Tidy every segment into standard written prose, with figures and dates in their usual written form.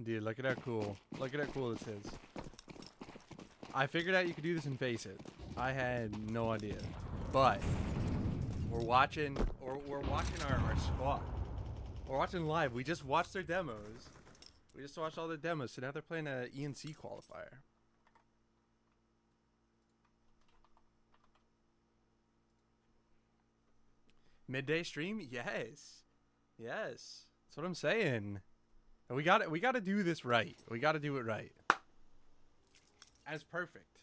Dude, look at how cool. Look at how cool this is. I figured out you could do this and face it. I had no idea. But we're watching our squad. We're watching live. We just watched their demos. We just watched all their demos, so now they're playing a ENC qualifier. Midday stream? Yes. Yes. That's what I'm saying. And we got to do this right. We got to do it right. As perfect.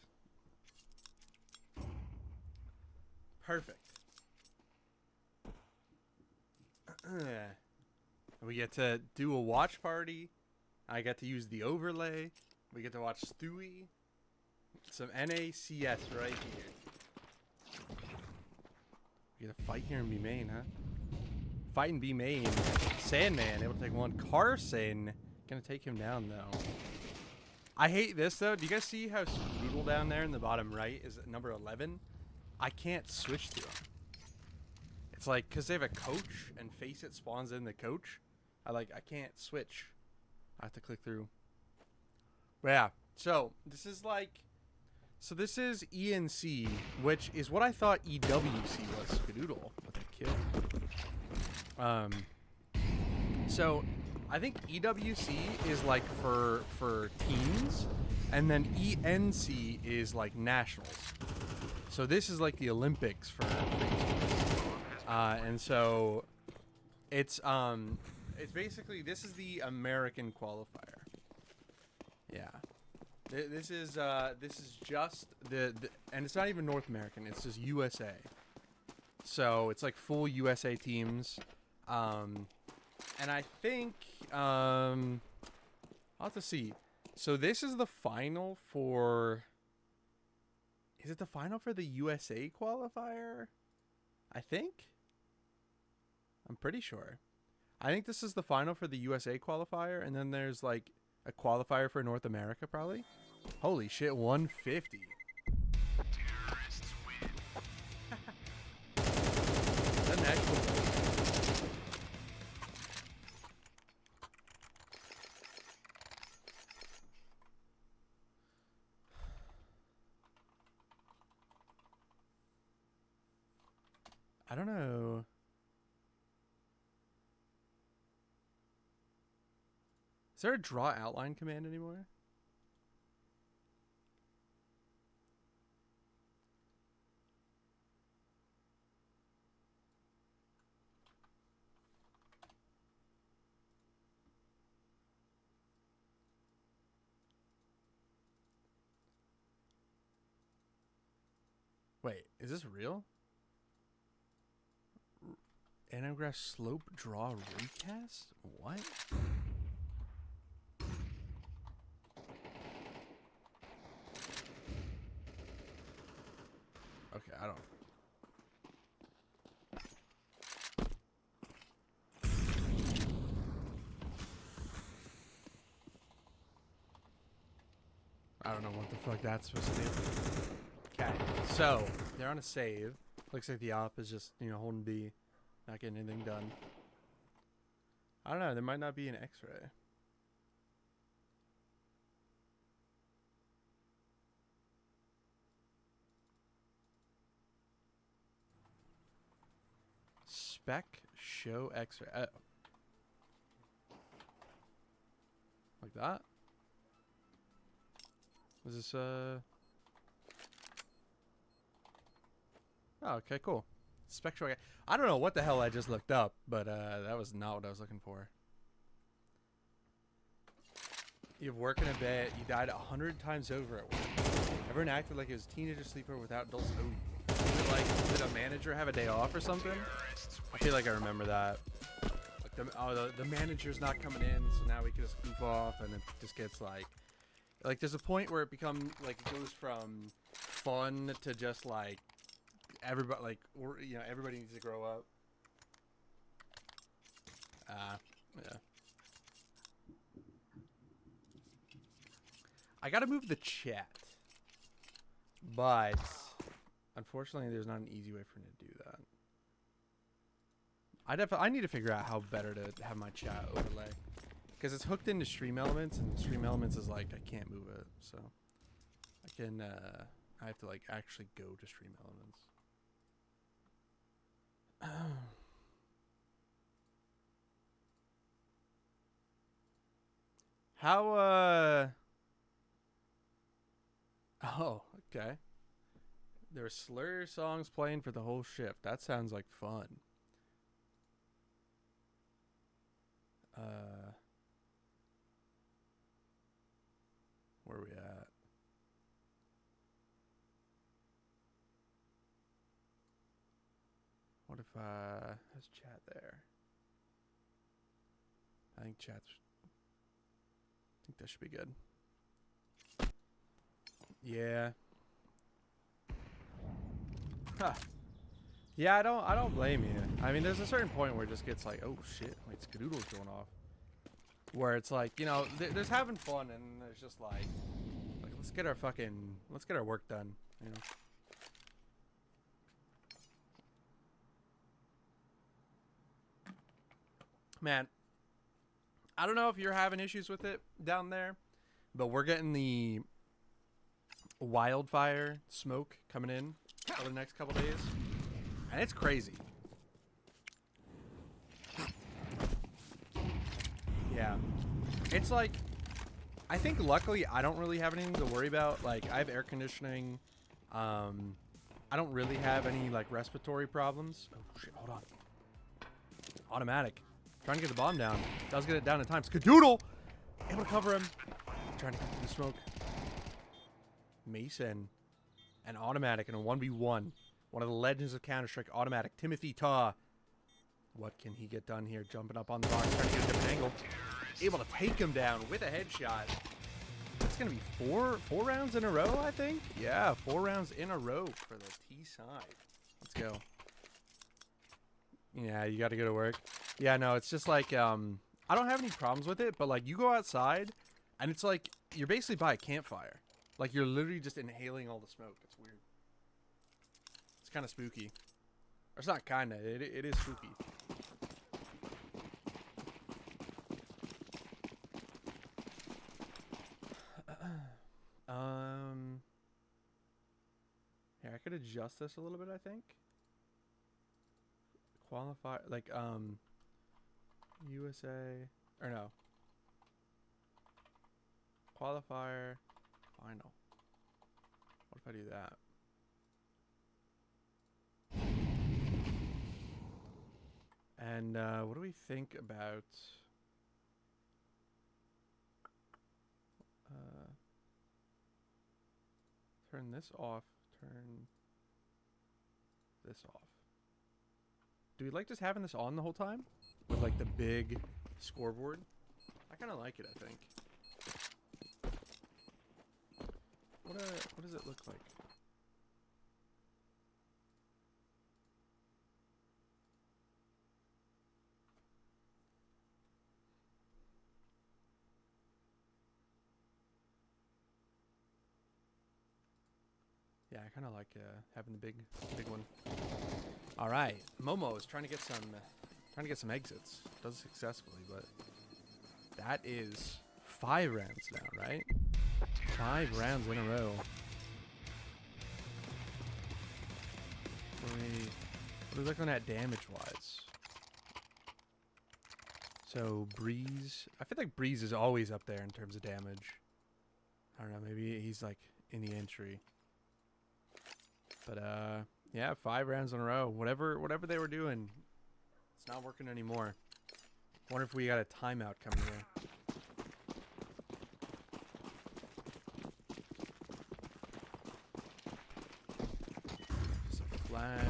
Perfect. We get to do a watch party. I get to use the overlay. We get to watch Stewie. Some NACS right here. We get to fight here in B main, huh? Fight in B main. Sandman able to take one. Carson gonna take him down though. I hate this though. Do you guys see how Scoodle down there in the bottom right is at number 11? I can't switch to him. It's like because they have a coach and Face It spawns in the coach. I can't switch. I have to click through. But yeah. So this is this is ENC, which is what I thought EWC was. Scoodle with a kill. So I think EWC is like for teams, and then ENC is like nationals. So this is like the Olympics for and so it's basically, this is the American qualifier. Yeah. This is just the and it's not even North American, it's just USA. So it's like full USA teams. And I think I'll have to see. So this is the final for, is it the final for the USA qualifier? I think. I'm pretty sure. I think this is the final for the USA qualifier, and then there's like a qualifier for North America probably. Holy shit, 150. Terrorists win. Isn't that cool? I don't know. Is there a draw outline command anymore? Wait, is this real? Anagraph slope draw recast? What? Okay, I don't. I don't know what the fuck that's supposed to do. Okay, so they're on a save. Looks like the op is just, holding B, not getting anything done. I don't know, there might not be an X-ray. Spec show X-ray. Oh. Like that? Was this Oh, okay, cool. Spectral. I don't know what the hell I just looked up, but that was not what I was looking for. You have work in a bit. You died 100 times over at work. Everyone acted like it was teenager sleeper without adults. Oh, did a manager have a day off or something? I feel like I remember that. Like the manager's not coming in, so now we can just goof off, and it just gets like there's a point where it becomes like it goes from fun to just like everybody everybody needs to grow up. Yeah. I gotta move the chat, but unfortunately, there's not an easy way for me to do that. I need to figure out how better to have my chat overlay. because it's hooked into Stream Elements, and Stream Elements is like I can't move it, so I can I have to like actually go to Stream Elements. How oh, okay. There were slur songs playing for the whole shift. That sounds like fun. Where are we at? What if how's chat there? I think that should be good. Yeah. Huh. Yeah, I don't blame you. I mean, there's a certain point where it just gets like, oh shit, like skadoodle's going off. Where it's like, you know, there's having fun, and there's just like let's get our work done, you know. Man, I don't know if you're having issues with it down there, but we're getting the wildfire smoke coming in over the next couple days, and it's crazy. Yeah, it's like, I think luckily I don't really have anything to worry about. Like, I have air conditioning. I don't really have any like respiratory problems. Oh shit, hold on. Automatic. Trying to get the bomb down. Does get it down in time. Skadoodle! Able to cover him. Trying to get through the smoke. Mason. And automatic in a 1v1. One of the legends of Counter-Strike. Automatic. Timothy Taw. What can he get done here? Jumping up on the box. Trying to get a different angle. Able to take him down with a headshot. That's going to be four rounds in a row, I think. Yeah, 4 rounds in a row for the T side. Let's go. Yeah, you got to go to work. Yeah, no, it's just like, I don't have any problems with it, but like you go outside and it's like you're basically by a campfire. Like you're literally just inhaling all the smoke. It's weird. It's kind of spooky. Or it's not kind of, it is spooky. Here, I could adjust this a little bit, I think. Qualifier, like, USA, or no. Qualifier, final. What if I do that? And, what do we think about, turn this off, turn this off. Do we like just having this on the whole time? With like the big scoreboard? I kind of like it, I think. What does it look like? Yeah, I kind of like having the big one. All right, Momo is trying to get some exits. Does it successfully, but that is 5 rounds now, right? 5 rounds in a row. What are we looking at damage-wise? So Breeze, I feel like Breeze is always up there in terms of damage. I don't know, maybe he's like in the entry. But yeah, 5 rounds in a row. Whatever they were doing, it's not working anymore. Wonder if we got a timeout coming here. Just a flash.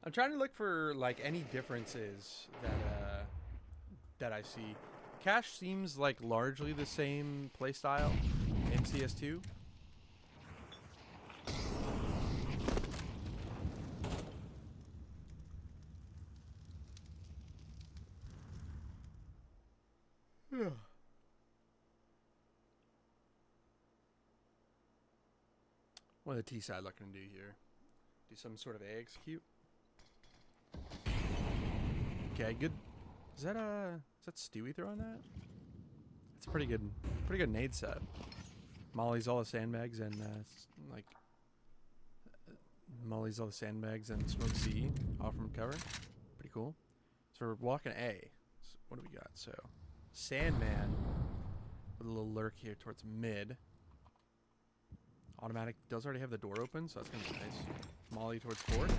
I'm trying to look for like any differences that I see. Cash seems like largely the same playstyle in CS2. What are the T side looking to do here? Do some sort of A execute? Okay, good. Is that Stewie throwing that? It's a pretty good nade set. Molly's all the sandbags and like Molly's all the sandbags and smoke C off from cover. Pretty cool. So we're walking A. So what do we got? So Sandman with a little lurk here towards mid. Automatic does already have the door open, so that's gonna be nice. Molly towards fourth.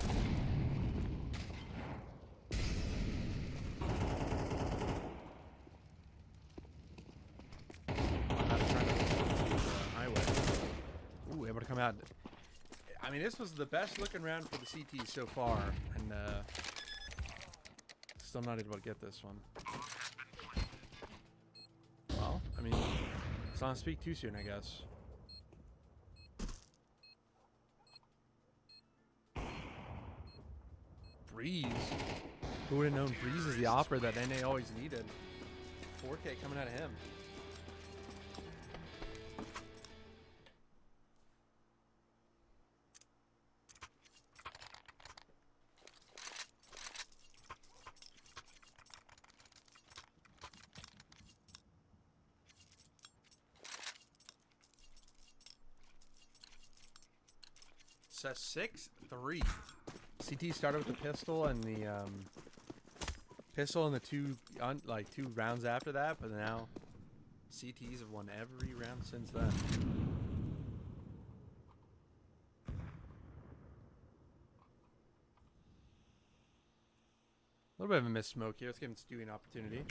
Highway. Ooh, able to come out. I mean, this was the best looking round for the CTs so far, and still not able to get this one. Well, I mean, let's not speak too soon, I guess. Breeze. Who would have known Breeze is the opera that NA always needed? 4K coming out of him. So 6-3. CT started with the pistol and the two rounds after that, but now CTs have won every round since then. A little bit of a missed smoke here. Let's give Stewie an opportunity.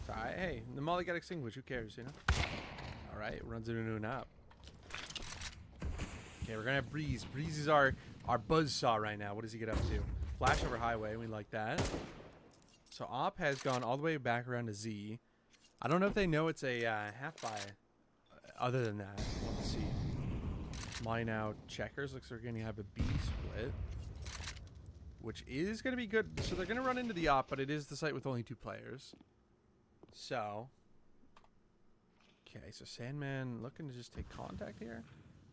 It's alright. Hey, the Molly got extinguished. Who cares, you know? Alright, runs into an op. Okay, we're gonna have Breeze. Breeze is our buzzsaw right now. What does he get up to? Flash over highway. We like that. So Op has gone all the way back around to Z. I don't know if they know it's a half buy. Other than that, let's see. Mine out checkers. Looks like we're gonna have a B split, which is gonna be good. So they're gonna run into the Op, but it is the site with only 2 players. So, okay. So Sandman looking to just take contact here.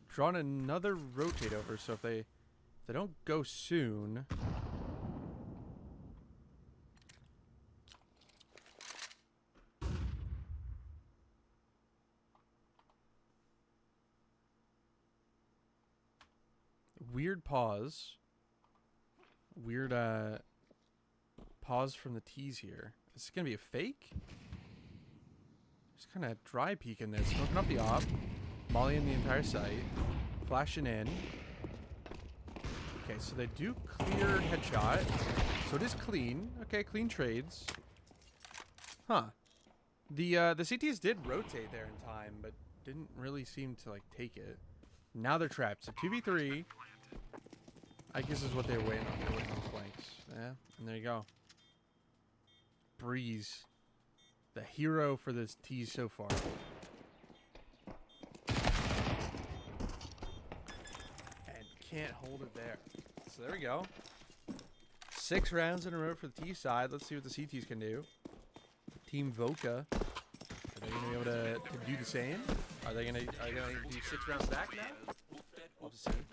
Drawing another rotate over, so if they don't go soon. Weird pause. Weird pause from the T's here. Is this gonna be a fake? Just kind of dry peeking this, smoking up the op. Molly in the entire site. Flashing in. Okay, so they do clear headshot. So it is clean. Okay, clean trades. Huh. The CTs did rotate there in time, but didn't really seem to, like, take it. Now they're trapped. So 2v3. I guess is what they were waiting on. They're waiting on flanks. Yeah, and there you go. Breeze. The hero for this tease so far. Can't hold it there. So there we go. 6 rounds in a row for the T side. Let's see what the CTs can do. Team Voca. Are they gonna be able to do the same? Are they gonna do 6 rounds back now? We'll have to see.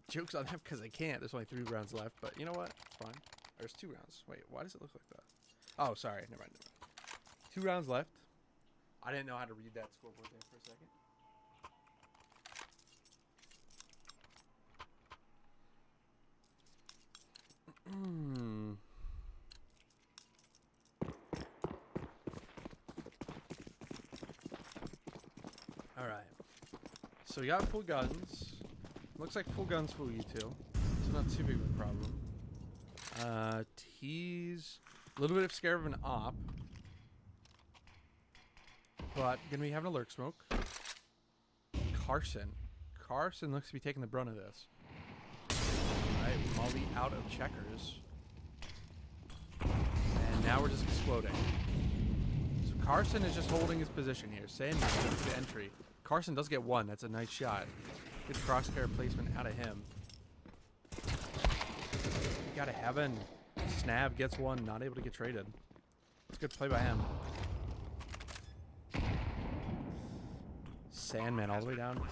Jokes on them because I can't. There's only 3 rounds left, but you know what? It's fine. There's 2 rounds. Wait, why does it look like that? Oh, sorry. Never mind. 2 rounds left. I didn't know how to read that scoreboard there for a second. Alright. So we got full guns. Looks like full guns full U2. So not too big of a problem. T's a little bit of scare of an op. But gonna be having a lurk smoke. Carson. Carson looks to be taking the brunt of this. Alright, Molly out of checkers. And now we're just exploding. So Carson is just holding his position here. Sandman gets the entry. Carson does get 1. That's a nice shot. Good crosshair placement out of him. We got a heaven. Snav gets one, not able to get traded. It's a good play by him. Sandman all the way down to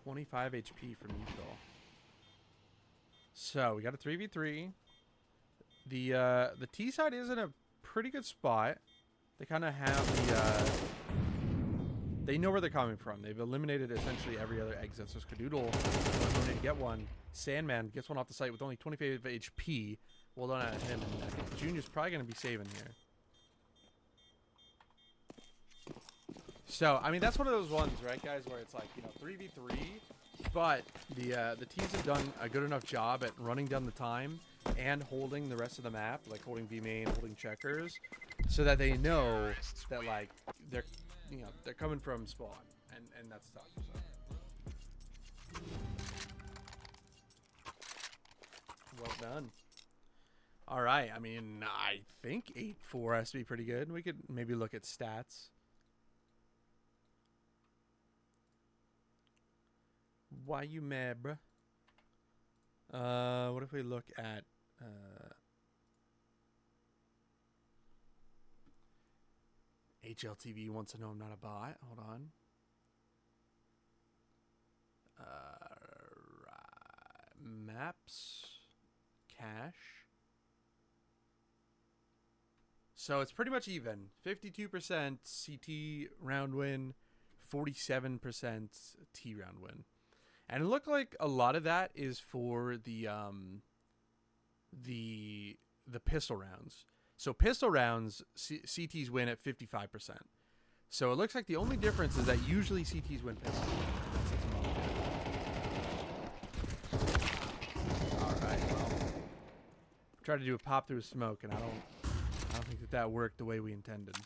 25 HP for neutral. So we got a 3v3. The T side is in a pretty good spot. They kind of have the they know where they're coming from. They've eliminated essentially every other exit. So Skadoodle to get one. Sandman gets one off the site with only 25 HP. Well done at him. And I think Junior's probably going to be saving here. So, I mean, that's one of those ones, right, guys, where it's like, you know, 3v3, but the teams have done a good enough job at running down the time and holding the rest of the map, like holding B main, holding checkers, so that they know that, like, they're, you know, they're coming from spawn, and that's tough, so. Well done. All right, I mean, I think 8-4 has to be pretty good. We could maybe look at stats. Why you mad, bruh? What if we look at HLTV wants to know I'm not a bot. Hold on. Maps, cash. So it's pretty much even. 52% CT round win, 47% T round win. And it looked like a lot of that is for the pistol rounds. So pistol rounds, CTs win at 55%. So it looks like the only difference is that usually CTs win pistol. All right, well, tried to do a pop through smoke, and I don't think that worked the way we intended.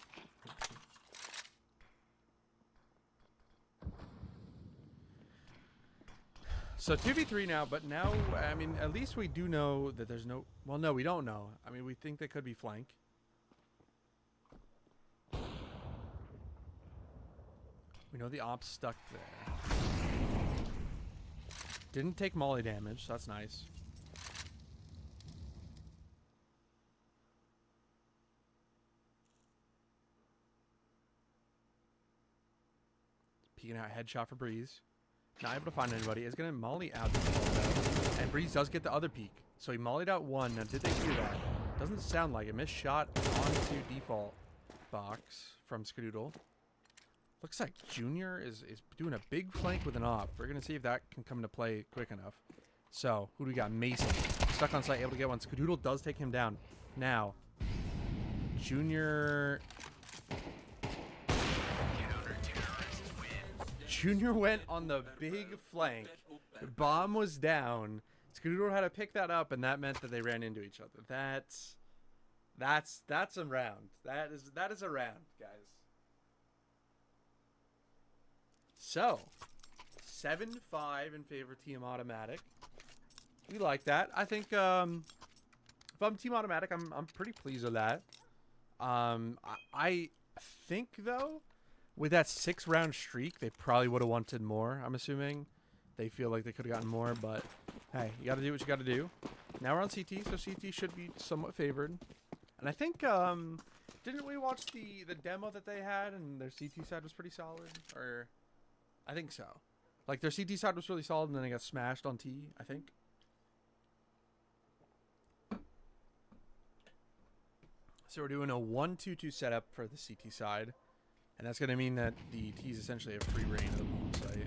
So 2v3 now, but now, I mean, at least we do know that there's no... Well, no, we don't know. I mean, we think they could be flank. We know the op's stuck there. Didn't take molly damage, so that's nice. Peeking out headshot for Breeze. Not able to find anybody. Is going to molly out this ball, though. And Breeze does get the other peek. So he mollied out one. Now, did they hear that? Doesn't sound like it. Missed shot onto default box from Skadoodle. Looks like Junior is doing a big flank with an op. We're going to see if that can come into play quick enough. So, who do we got? Mason. Stuck on site, able to get one. Skadoodle does take him down. Now, Junior went on the big flank. The bomb was down. Skadoodle had to pick that up, and that meant that they ran into each other. That's a round. That is a round, guys. So, 7-5 in favor of Team Automatic. We like that. I think if I'm Team Automatic, I'm pretty pleased with that. I think though, with that 6-round streak, they probably would have wanted more. I'm assuming they feel like they could have gotten more, but hey, you got to do what you got to do. Now we're on CT, so CT should be somewhat favored. And I think didn't we watch the demo that they had, and their CT side was pretty solid? Or I think so. Like, their CT side was really solid, and then they got smashed on T, I think. So we're doing a 1-2-2 setup for the CT side. And that's going to mean that the T's essentially have free reign of the bomb site.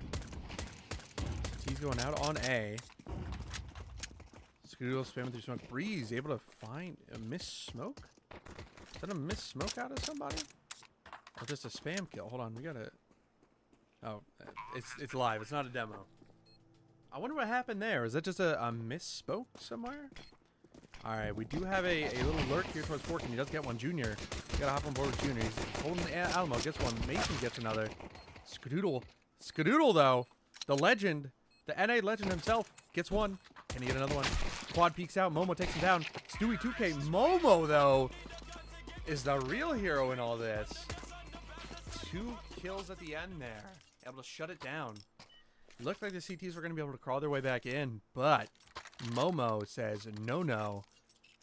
T's going out on A. Skadoodle spamming through smoke. Breeze able to find a missed smoke? Is that a missed smoke out of somebody? Or just a spam kill? Hold on, we got to... Oh, it's live. It's not a demo. I wonder what happened there. Is that just a misspoke somewhere? Alright, we do have a little lurk here towards 14. He does get one. Junior. Gotta hop on board with Junior. He's holding the Alamo. Gets one. Mason gets another. Skadoodle, though. The legend. The NA legend himself gets one. Can he get another one? Quad peeks out. Momo takes him down. Stewie 2K. Momo, though, is the real hero in all this. 2 kills at the end there. Able to shut it down. It looked like the CTs were going to be able to crawl their way back in, but Momo says no.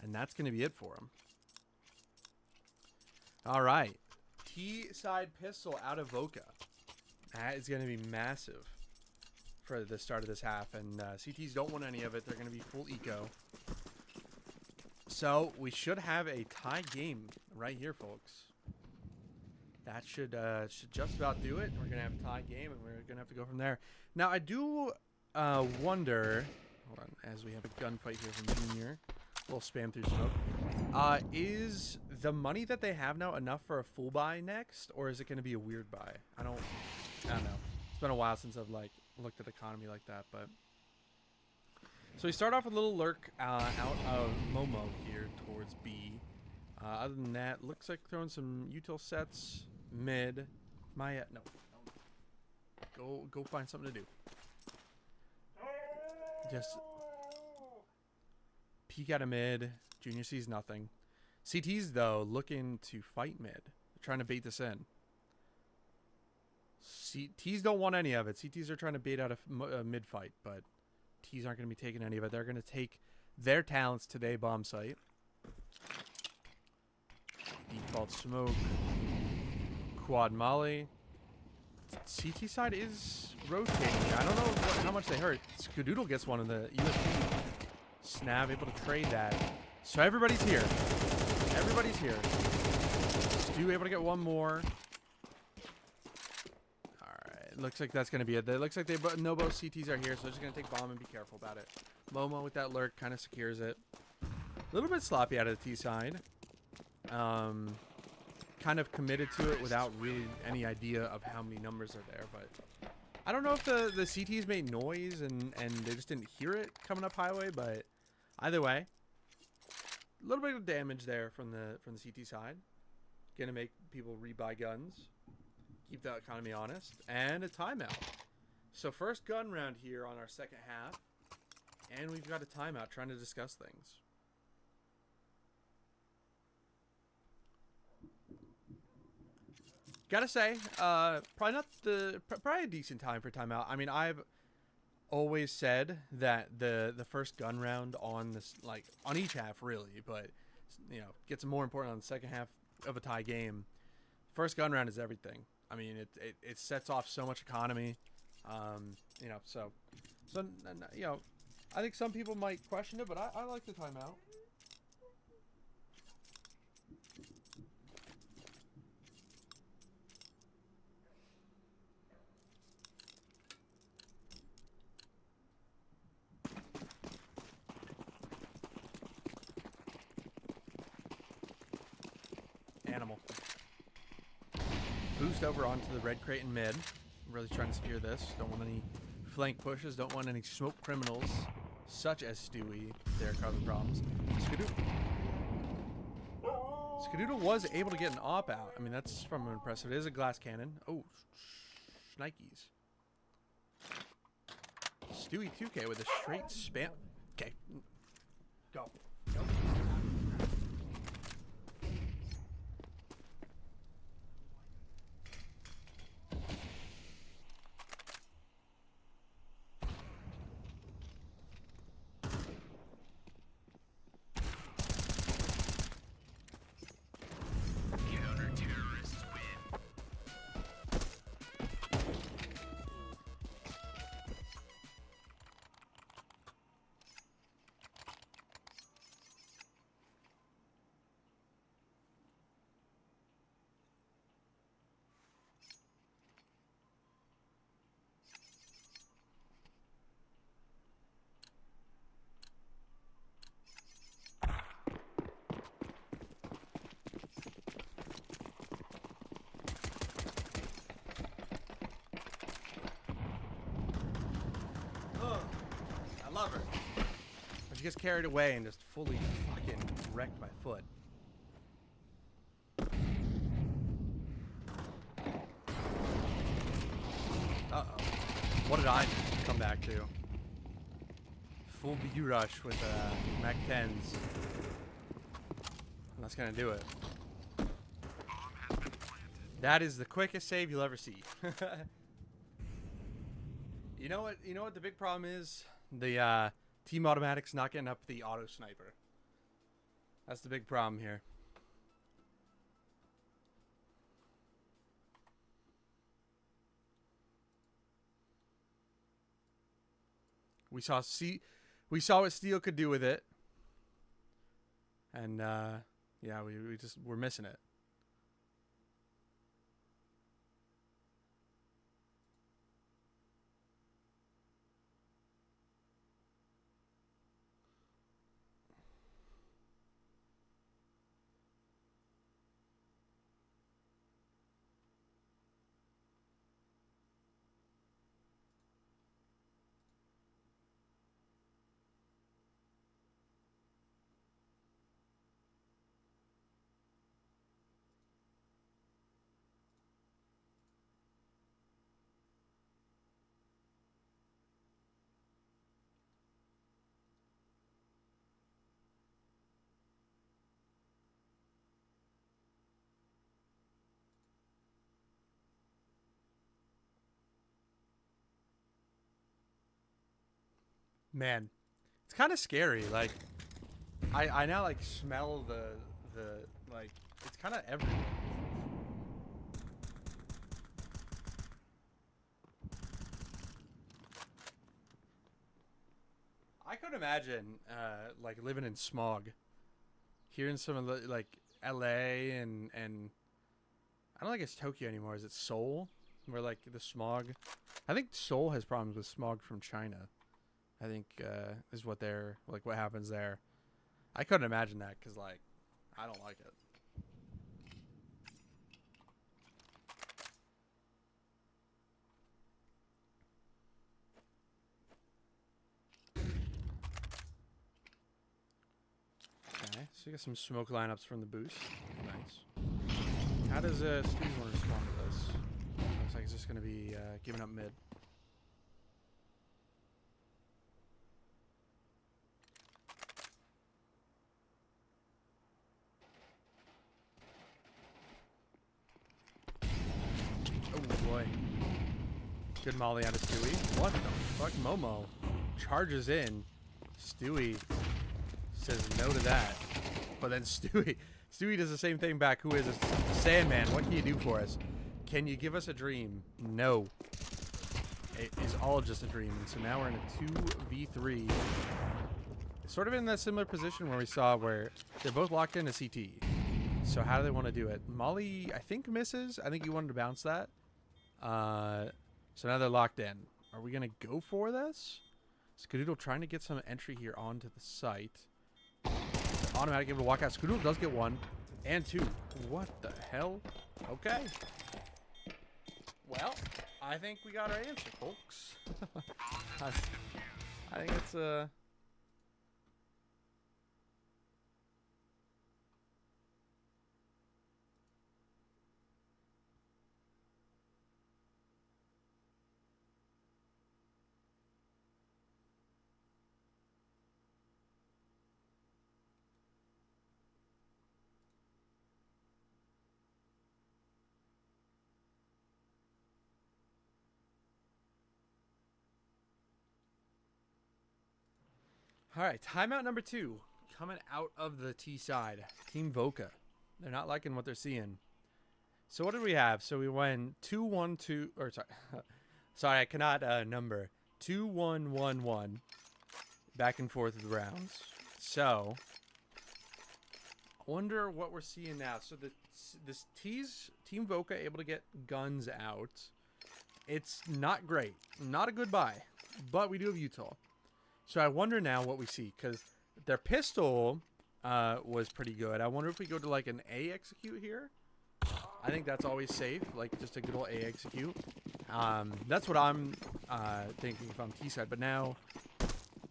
And that's going to be it for him. All right. T-side pistol out of Voka. That is going to be massive for the start of this half. And CTs don't want any of it. They're going to be full eco. So we should have a tie game right here, folks. That should just about do it. We're going to have a tie game, and we're going to have to go from there. Now, I do wonder... Hold on, as we have a gunfight here from Junior. A little spam through smoke. Is the money that they have now enough for a full buy next, or is it going to be a weird buy? I don't know. It's been a while since I've like looked at economy like that, but so we start off with a little lurk out of Momo here towards B. Other than that, looks like throwing some util sets mid. Maya, no, go find something to do. Just peek at a mid. Junior sees nothing. CT's, though, looking to fight mid. They're trying to bait this in. T's don't want any of it. CT's are trying to bait out a mid fight, but T's aren't going to be taking any of it. They're going to take their talents to their bomb site. Default smoke. Quad molly. CT side is rotating. I don't know how much they hurt. Skadoodle gets one of the USB. Snav able to trade that. So everybody's here. Everybody's here. Stu able to get one more. Alright. Looks like that's going to be it. It looks like they know both CTs are here, so they're just going to take bomb and be careful about it. Momo with that lurk kind of secures it. A little bit sloppy out of the T side. Kind of committed to it without really any idea of how many numbers are there, but I don't know if the CTs made noise and they just didn't hear it coming up highway, but either way, a little bit of damage there from the CT side. Gonna make people rebuy guns, keep the economy honest, and a timeout. So first gun round here on our second half, and we've got a timeout trying to discuss things. Gotta say, probably a decent time for timeout. I mean, I've always said that the first gun round on this, like on each half really, but you know, gets more important on the second half of a tie game. First gun round is everything. I mean, it sets off so much economy. You know, so you know, I think some people might question it, but I like the timeout. Animal. Boost over onto the red crate in mid. Really trying to secure this. Don't want any flank pushes. Don't want any smoke criminals, such as Stewie. They're causing problems. Skadoodle was able to get an op out. I mean, that's from impressive. It is a glass cannon. Oh, Shnikes. Stewie 2K with a straight spam. Okay. Go. Go. Love her. But she gets carried away and just fully fucking wrecked my foot. Uh-oh. What did I come back to? Full B rush with Mac 10s. And that's gonna do it. That is the quickest save you'll ever see. You know what the big problem is? The team automatic's not getting up the auto sniper. That's the big problem here. We saw what Steel could do with it. And yeah, we're missing it. Man, it's kind of scary. Like, I now like smell the like it's kind of everywhere. I could imagine like living in smog, hearing some of the like L.A. and I don't think it's Tokyo anymore. Is it Seoul? Where like the smog. I think Seoul has problems with smog from China. I think is what they're like. What happens there? I couldn't imagine that because like I don't like it. Okay, so you got some smoke lineups from the boost. Nice. How does Steve's want to respond to this? Looks like he's just gonna be giving up mid. Boy. Good molly out of Stewie. What the fuck? Momo charges in. Stewie says no to that. But then Stewie does the same thing back. Who is this? Sandman, what can you do for us? Can you give us a dream? No. It is all just a dream. And so now we're in a 2v3. Sort of in that similar position where we saw where they're both locked into CT. So how do they want to do it? Molly, I think, misses. I think he wanted to bounce that. So now they're locked in. Are we going to go for this? Skadoodle trying to get some entry here onto the site. Automatic able to walk out. Skadoodle does get one and two. What the hell? Okay. Well, I think we got our answer, folks. I think it's all right, timeout number 2. Coming out of the T side. Team Voca. They're not liking what they're seeing. So what did we have? So we went 2-1-2, or sorry. Sorry, I cannot number. 2-1-1-1. Back and forth with rounds. So, I wonder what we're seeing now. So this Team Voca able to get guns out. It's not great. Not a good buy. But we do have Utah. So I wonder now what we see, because their pistol was pretty good. I wonder if we go to like an A execute here. I think that's always safe, like just a good old A execute. That's what I'm thinking if I'm T side. But now,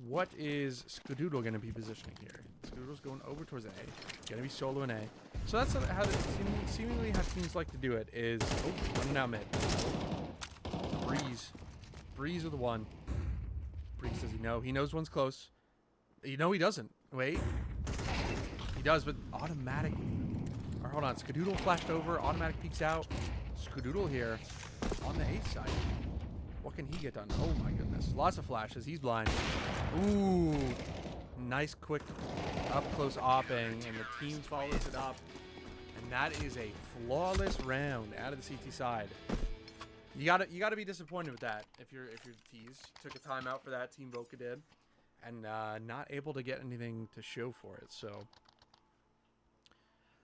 what is Skadoodle going to be positioning here? Skadoodle's going over towards A. Going to be solo in A. So that's how seemingly how teams like to do it is, running out mid. Breeze with a 1. Breeze, does he know? He knows one's close. You know he doesn't. Wait. He does, but automatic. Or hold on. Skadoodle flashed over. Automatic peeks out. Skadoodle here on the A side. What can he get done? Oh my goodness. Lots of flashes. He's blind. Ooh. Nice, quick, up-close opping, and the team follows it up. And that is a flawless round out of the CT side. You gotta be disappointed with that if you're the T's. Took a timeout for that. Team Voca did, and not able to get anything to show for it. So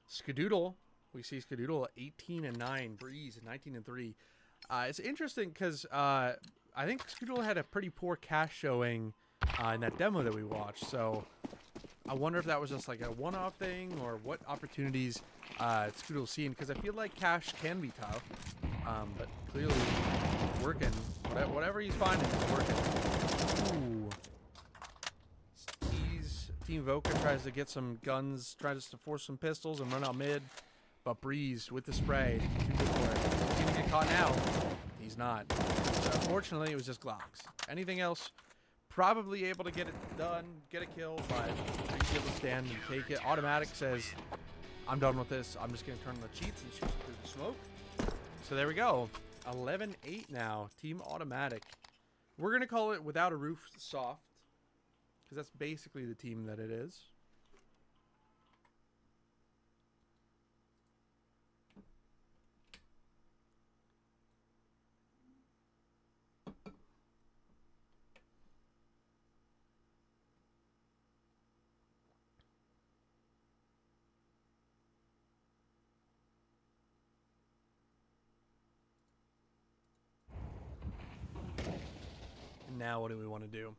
Skadoodle, we see Skadoodle 18-9, Breeze 19-3. It's interesting because I think Skadoodle had a pretty poor cash showing in that demo that we watched. So I wonder if that was just like a one-off thing or what opportunities Skadoodle's seeing, because I feel like cash can be tough. But clearly working. Whatever he's finding is working. Ooh. Team Voca tries to get some guns, tries to force some pistols and run out mid. But Breeze with the spray. Too good for it. He's going to get caught now. He's not. So unfortunately, it was just Glocks. Anything else, probably able to get it done, get a kill, but Breeze able to stand and take it. Automatic says, I'm done with this. I'm just going to turn on the cheats and shoot through the smoke. So there we go. 11-8 now. Team Automatic. We're going to call it Without a Roof Soft, because that's basically the team that it is. Now what do we want to do?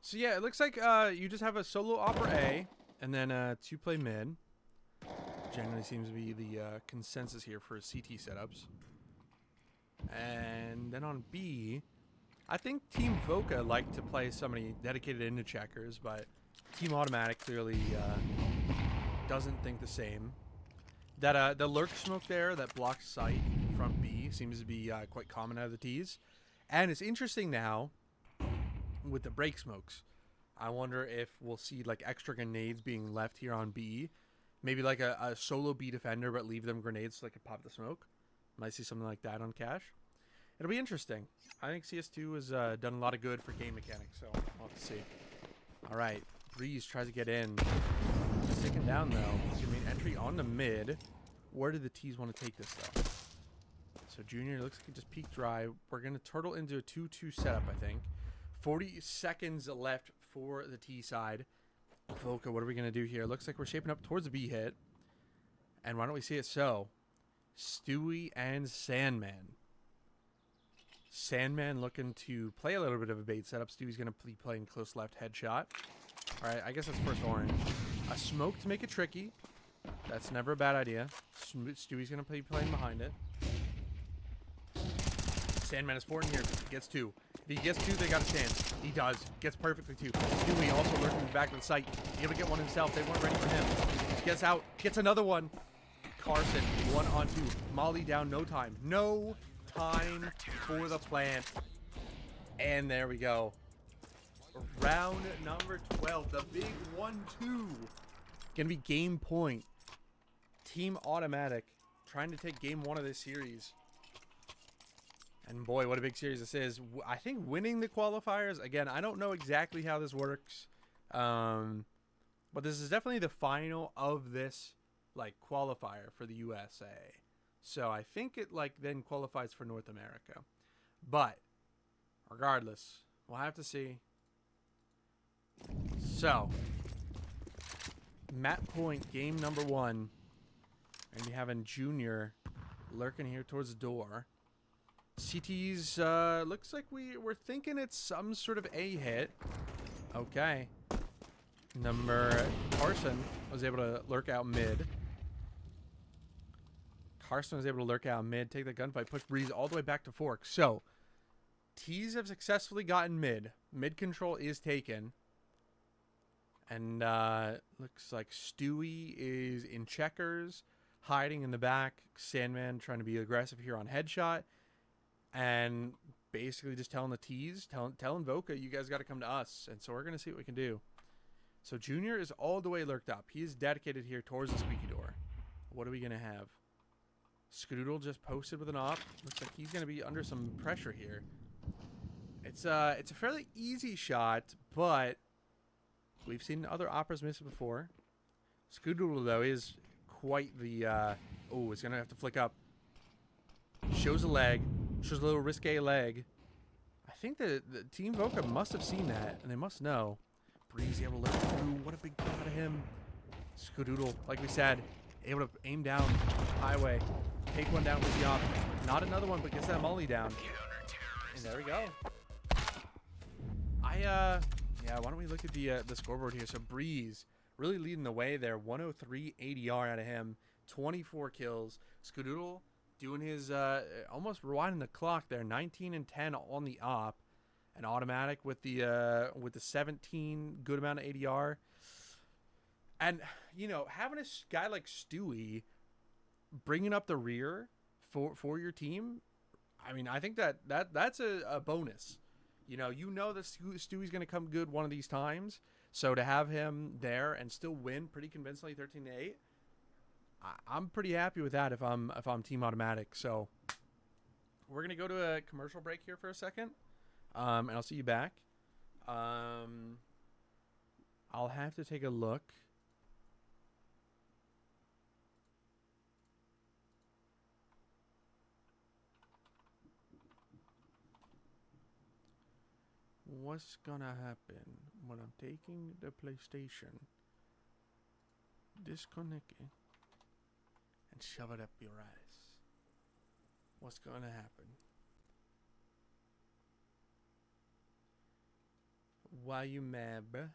So yeah, it looks like you just have a solo opera A and then 2 play mid. Generally seems to be the consensus here for CT setups. And then on B, I think Team Voca like to play somebody dedicated into checkers, but Team Automatic clearly doesn't think the same. That the lurk smoke there that blocks sight from B seems to be quite common out of the T's. And it's interesting now with the break smokes. I wonder if we'll see like extra grenades being left here on B. Maybe like a solo B defender, but leave them grenades so they can pop the smoke. Might see something like that on cash. It'll be interesting. I think CS2 has done a lot of good for game mechanics, so we'll have to see. All right, Breeze tries to get in. Sticking down though. It's gonna be an entry on the mid. Where do the T's want to take this though? So Junior looks like he just peeked dry. We're going to turtle into a 2-2 setup, I think. 40 seconds left for the T side. Voca, what are we going to do here? Looks like we're shaping up towards the B hit. And why don't we see it so? Stewie and Sandman. Sandman looking to play a little bit of a bait setup. Stewie's going to be playing close left headshot. All right, I guess that's first orange. A smoke to make it tricky. That's never a bad idea. Stewie's going to be playing behind it. Sandman is 4 in here. Gets 2. If he gets 2, they got a chance. He does. Gets perfectly 2. Stewie also lurking in the back of the site. Able to get one himself. They weren't ready for him. Gets out. Gets another one. Carson, 1 on 2. Molly down. No time. No time for the plant. And there we go. Round number 12. The big 1-2. Gonna be game point. Team Automatic trying to take game 1 of this series. And boy, what a big series this is. I think winning the qualifiers, again, I don't know exactly how this works. But this is definitely the final of this like qualifier for the USA. So I think it like then qualifies for North America. But regardless, we'll have to see. So map point game number 1. And you having Junior lurking here towards the door. CT's looks like we're thinking it's some sort of A hit. Okay. Carson was able to lurk out mid. Take the gunfight, push Breeze all the way back to Fork. So T's have successfully gotten mid. Mid control is taken. And looks like Stewie is in checkers, hiding in the back. Sandman trying to be aggressive here on headshot. And basically just telling the T's, telling Voca, you guys got to come to us. And so we're going to see what we can do. So Junior is all the way lurked up. He is dedicated here towards the squeaky door. What are we going to have? Skadoodle just posted with an op. Looks like he's going to be under some pressure here. It's a fairly easy shot, but We've seen other operas miss it before. Scoodoodle, though, is quite the... oh, it's going to have to flick up. Shows a leg. Shows a little risque leg. I think the Team Voca must have seen that, and they must know. Breeze able to let it through. What a big kill out of him. Scoodoodle, like we said, able to aim down highway. Take one down with the op. Not another one, but gets that molly down. And there we go. Yeah, why don't we look at the scoreboard here? So Breeze really leading the way there. 103 ADR out of him. 24 kills. Scoodoodle doing his almost rewinding the clock there. 19 and 10 on the op. An automatic with the 17 good amount of ADR. And you know, having a guy like Stewie bringing up the rear for your team, I mean, I think that's a bonus. You know that Stewie's going to come good one of these times. So to have him there and still win pretty convincingly 13-8, I'm pretty happy with that if I'm Team Automatic. So we're going to go to a commercial break here for a second. And I'll see you back. I'll have to take a look. What's gonna happen when I'm taking the PlayStation, disconnect it, and shove it up your ass? What's gonna happen? Why you mad, bruh?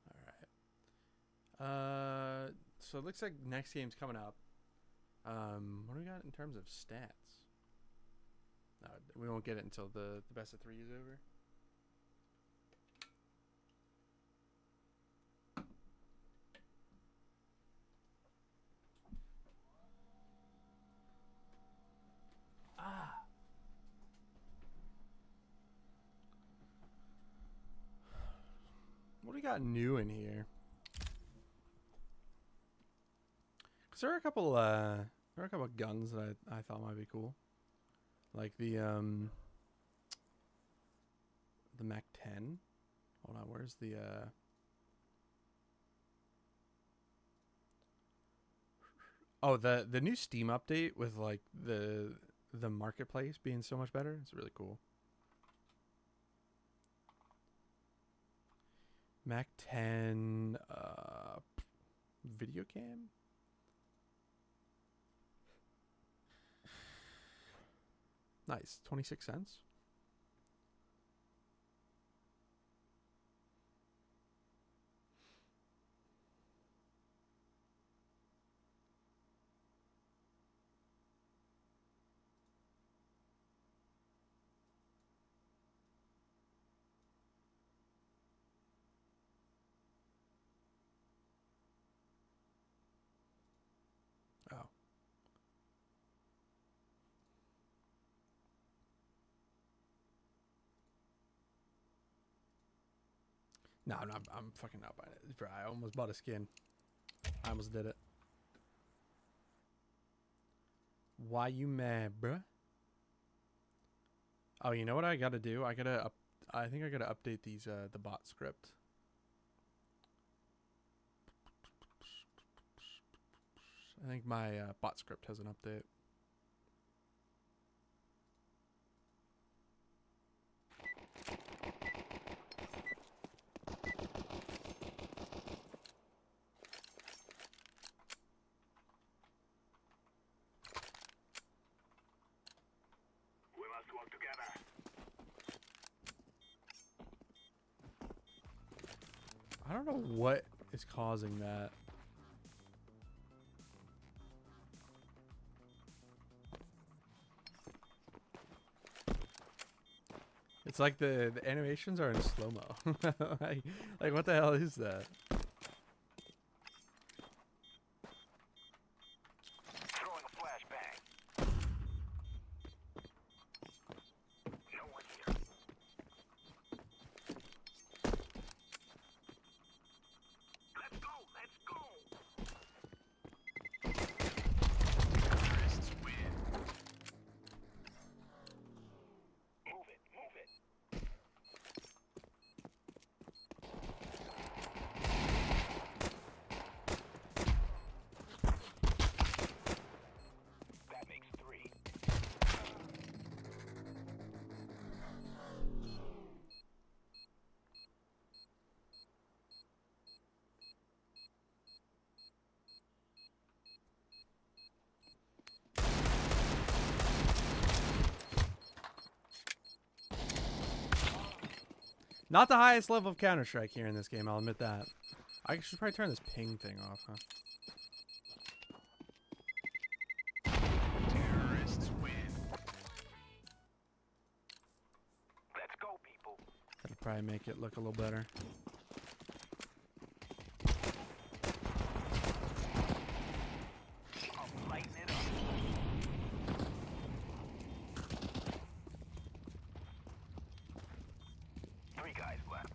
All right. So it looks like next game's coming up. What do we got in terms of stats? We won't get it until the best of 3 is over. What do we got new in here? Cause there are a couple guns that I thought might be cool, like the Mac 10. Hold on, where's the Oh, the new Steam update with like the marketplace being so much better. It's really cool. Mac 10 video cam. Nice. 26 cents. Oh. No, I'm fucking not buying it. Bro, I almost bought a skin. I almost did it. Why you mad, bruh? Oh, you know what I gotta do? I think I gotta update these the bot script. I think my bot script has an update. We must work together. I don't know what is causing that. It's like the animations are in slow-mo. like what the hell is that? Throwing a flashbang. No one here. Let's go. Let's go. Terrorists win. Move it. Move it. That makes 3. Not the highest level of Counter-Strike here in this game, I'll admit that. I should probably turn this ping thing off, huh? Terrorists win. Let's go, people. That'll probably make it look a little better. I'm lighting it up. 3 guys left.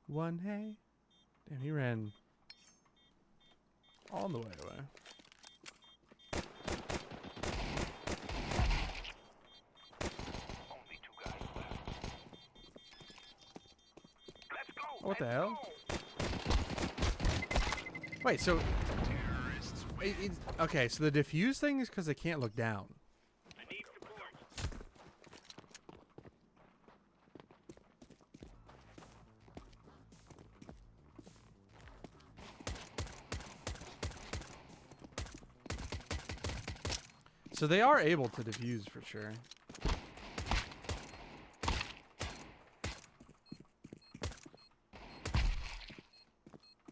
One hey. Damn, he ran all the way away. Only 2 guys left. Let's go. What the let's hell? go. Wait, so Terrorists win. okay, so the diffuse thing is because they can't look down. I need support. So they are able to diffuse for sure.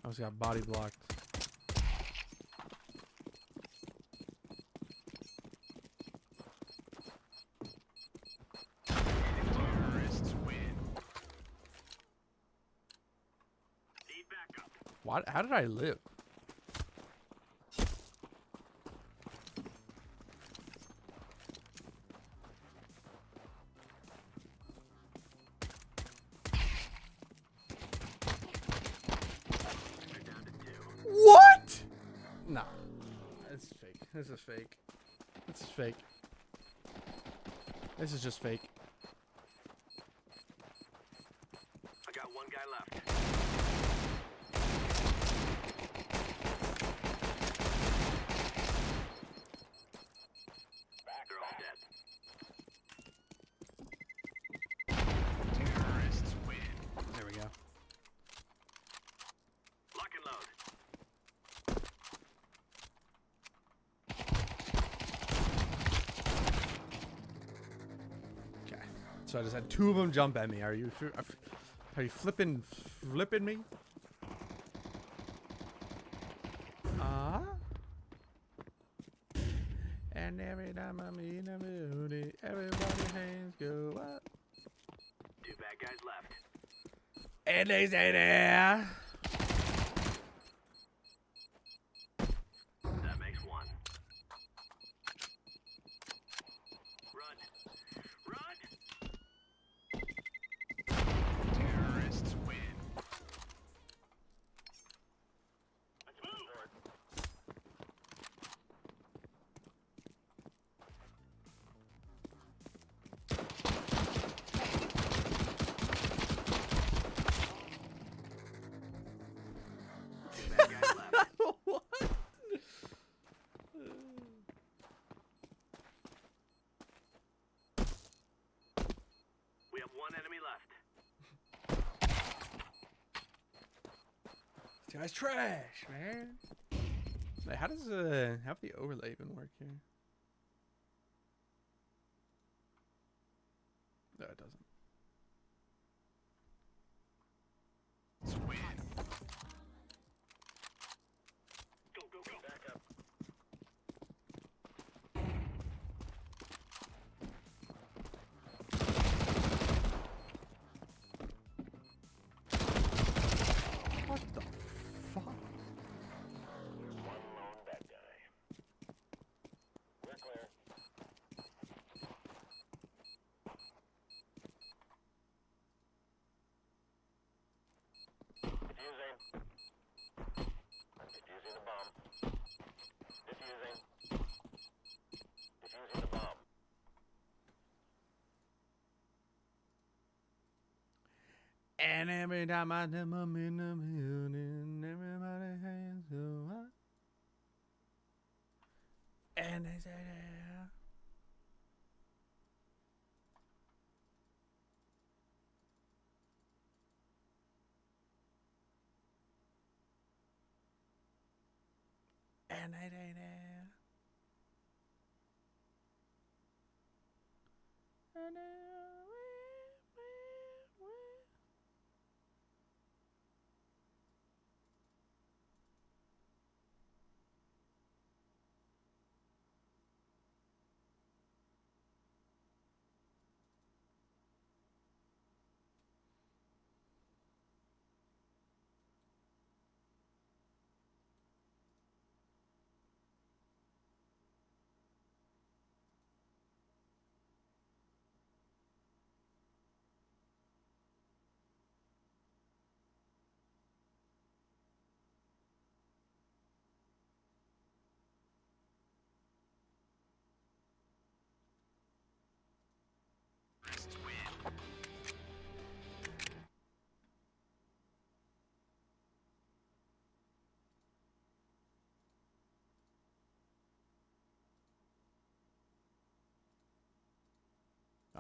I was got body blocked. Terrorists win. Need backup. What? How did I live? They're down to 2. What? Nah. This is fake. This is fake. This is fake. This is just fake. I got 1 guy left. So I just had 2 of them jump at me. Are you flipping me? And every time I'm in a mood, everybody's hands go up. 2 bad guys left. And they say there. That makes 1. Run! Terrorists win. Let's move. What? We have 1 enemy left. This guy's trash, man. Like, how does how the overlay even work here? No, it doesn't. Win. Go. Back up. What the fuck? 1 lone bad guy. We're clear. Defusing. I'm defusing the bomb. Defusing the bomb. And every time I come up in the building, everybody's hands go up. And they say yeah. And they say yeah. And they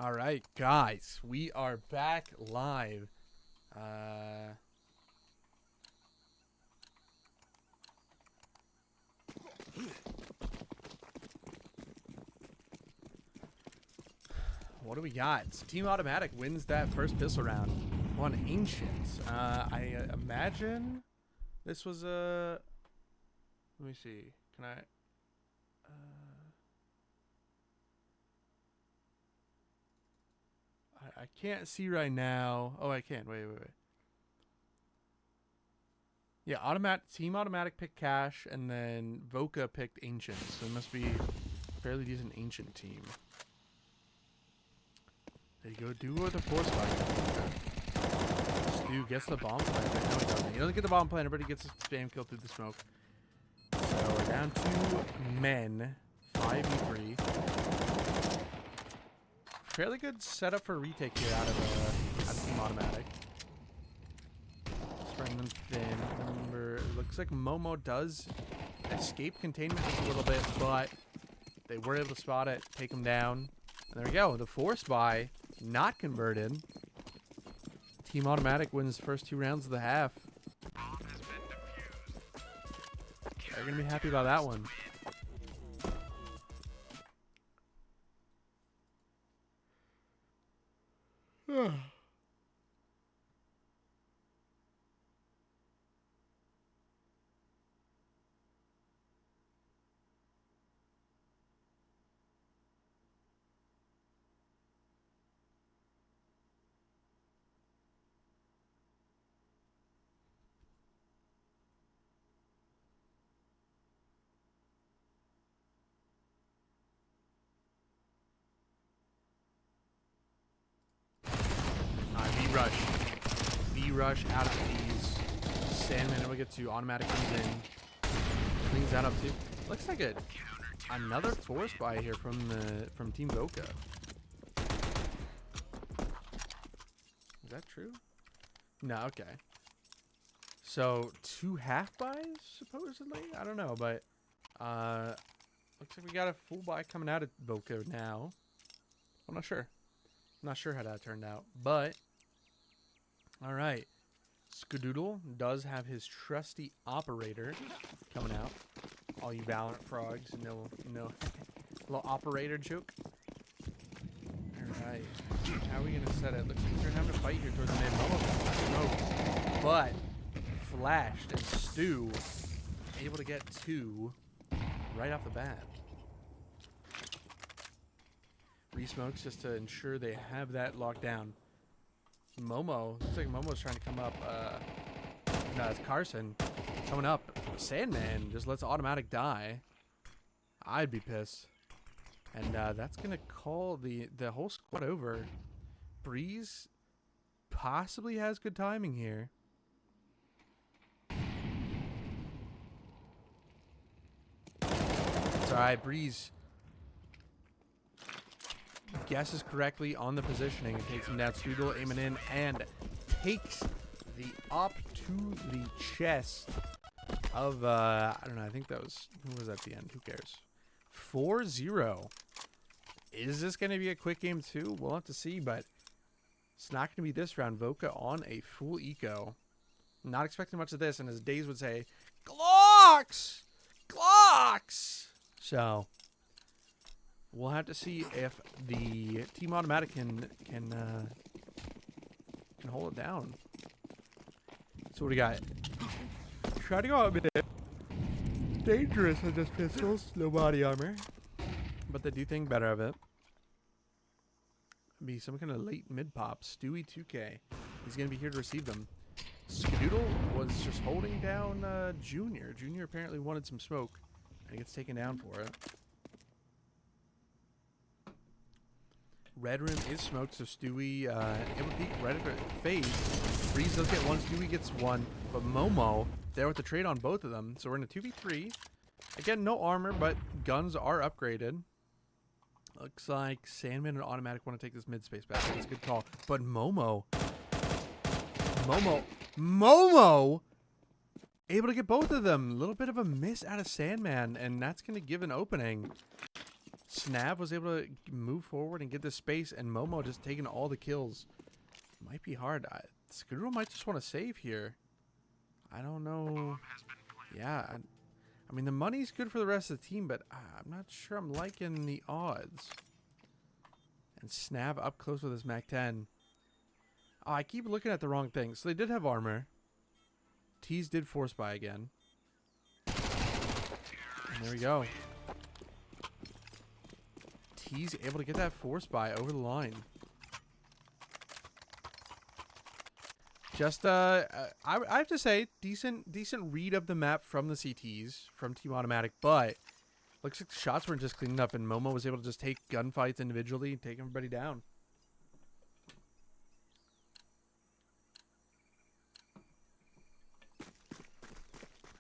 All right, guys, we are back live. What do we got? So Team Automatic wins that first pistol round on Ancient. I imagine this was a... Let me see. Can I... I can't see right now. Oh, I can. Wait. Yeah, Team Automatic picked Cash, and then Voca picked Ancient. So it must be a fairly decent Ancient team. There you go. Duo the force fight. Stu gets the bomb planter. No, he doesn't. He doesn't get the bomb planter, but he gets a spam kill through the smoke. So we're down to men. 5v3. Fairly good setup for a retake here out of Team Automatic. Spreading them thin. Remember, it looks like Momo does escape containment just a little bit, but they were able to spot it, take him down. And there we go. The force buy not converted. Team Automatic wins the first 2 rounds of the half. They're going to be happy about that one. V-rush. V-rush out of these. Sandman never gets to. Automatic comes in. Cleans that up too. Looks like another force buy here from Team Voka. Is that true? No, okay. So 2 half buys supposedly? I don't know, but looks like we got a full buy coming out of Voka now. I'm not sure. I'm not sure how that turned out, but all right. Skadoodle does have his trusty operator coming out. All you Valorant frogs, no little operator joke. All right, how are we gonna set it? Looks like we're having a fight here towards the mid. Smoke, but flashed and Stu able to get 2 right off the bat. Re-smokes just to ensure they have that locked down. Momo, looks like Momo's trying to come up. No, it's Carson coming up. Sandman just lets automatic die. I'd be pissed. And that's gonna call the whole squad over. Breeze possibly has good timing here. It's alright, Breeze guesses correctly on the positioning and takes him down. Scoodle aiming in and takes the up to the chest of I don't know, I think that was, who was at the end? Who cares? 4-0. Is this going to be a quick game too? We'll have to see, but it's not going to be this round. Voka on a full eco. Not expecting much of this, and as Days would say, Glocks! Glocks! So we'll have to see if the Team Automatic can hold it down. So what do we got? Try to go out mid. Dangerous with this pistols. No body armor. But they do think better of it. Be some kind of late mid pop. Stewie 2K. He's going to be here to receive them. Skadoodle was just holding down Junior. Junior apparently wanted some smoke. And he gets taken down for it. Red room is smoked, so Stewie able to peek right at her face. Breeze does get 1, Stewie gets 1, but Momo there with the trade on both of them. So we're in a 2v3. Again, no armor, but guns are upgraded. Looks like Sandman and Automatic want to take this mid space back. That's a good call. But Momo able to get both of them. A little bit of a miss out of Sandman, and that's going to give an opening. Snav was able to move forward and get the space, and Momo just taking all the kills. Might be hard. Skadoodle might just want to save here. I don't know. Yeah, I mean, the money's good for the rest of the team, but I'm not sure I'm liking the odds. And Snav up close with his MAC-10. Oh, I keep looking at the wrong thing. So they did have armor. Tease did force buy again. And there we go. He's able to get that force buy over the line. Just I have to say, decent read of the map from the CTs from Team Automatic, but looks like the shots weren't just cleaned up, and Momo was able to just take gunfights individually and take everybody down.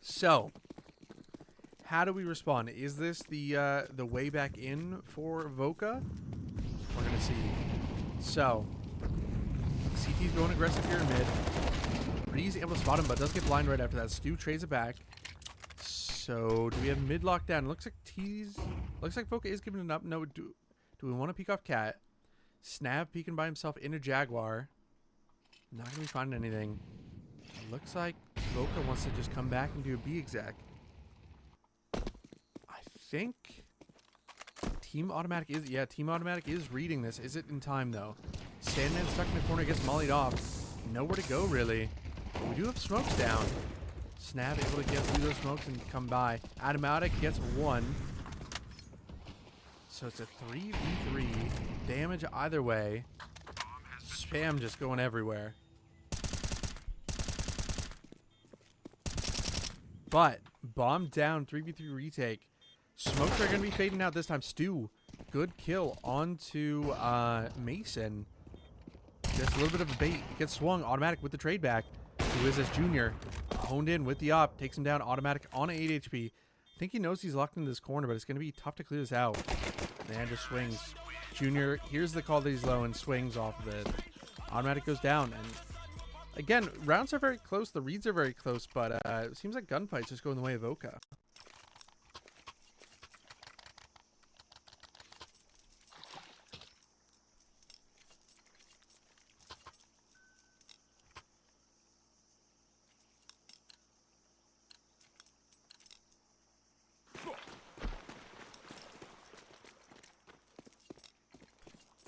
So how do we respond? Is this the way back in for Voka? We're gonna see. So CT's going aggressive here in mid. Breeze able to spot him, but does get blind right after that. Stu trades it back. So do we have mid lockdown? Looks like looks like Voka is giving it up. No, do we want to peek off Cat? Snav peeking by himself in a Jaguar. Not gonna be finding anything. Looks like Voka wants to just come back and do a B exec. I think Team Automatic is reading this. Is it in time though? Sandman stuck in the corner, gets mollied off. Nowhere to go, really. We do have smokes down. Snap able to get through those smokes and come by. Automatic gets 1. So it's a 3v3. Damage either way. Spam just going everywhere. But bomb down, 3v3 retake. Smokes are going to be fading out this time. Stu, good kill onto Mason. Just a little bit of a bait. Gets swung. Automatic with the trade back. Who is this Junior? Honed in with the op. Takes him down. Automatic on 8 HP. I think he knows he's locked into this corner, but it's going to be tough to clear this out. Man just swings. Junior hears the call that he's low and swings off of it. Automatic goes down. And again, rounds are very close. The reads are very close, but it seems like gunfights just go in the way of Oka.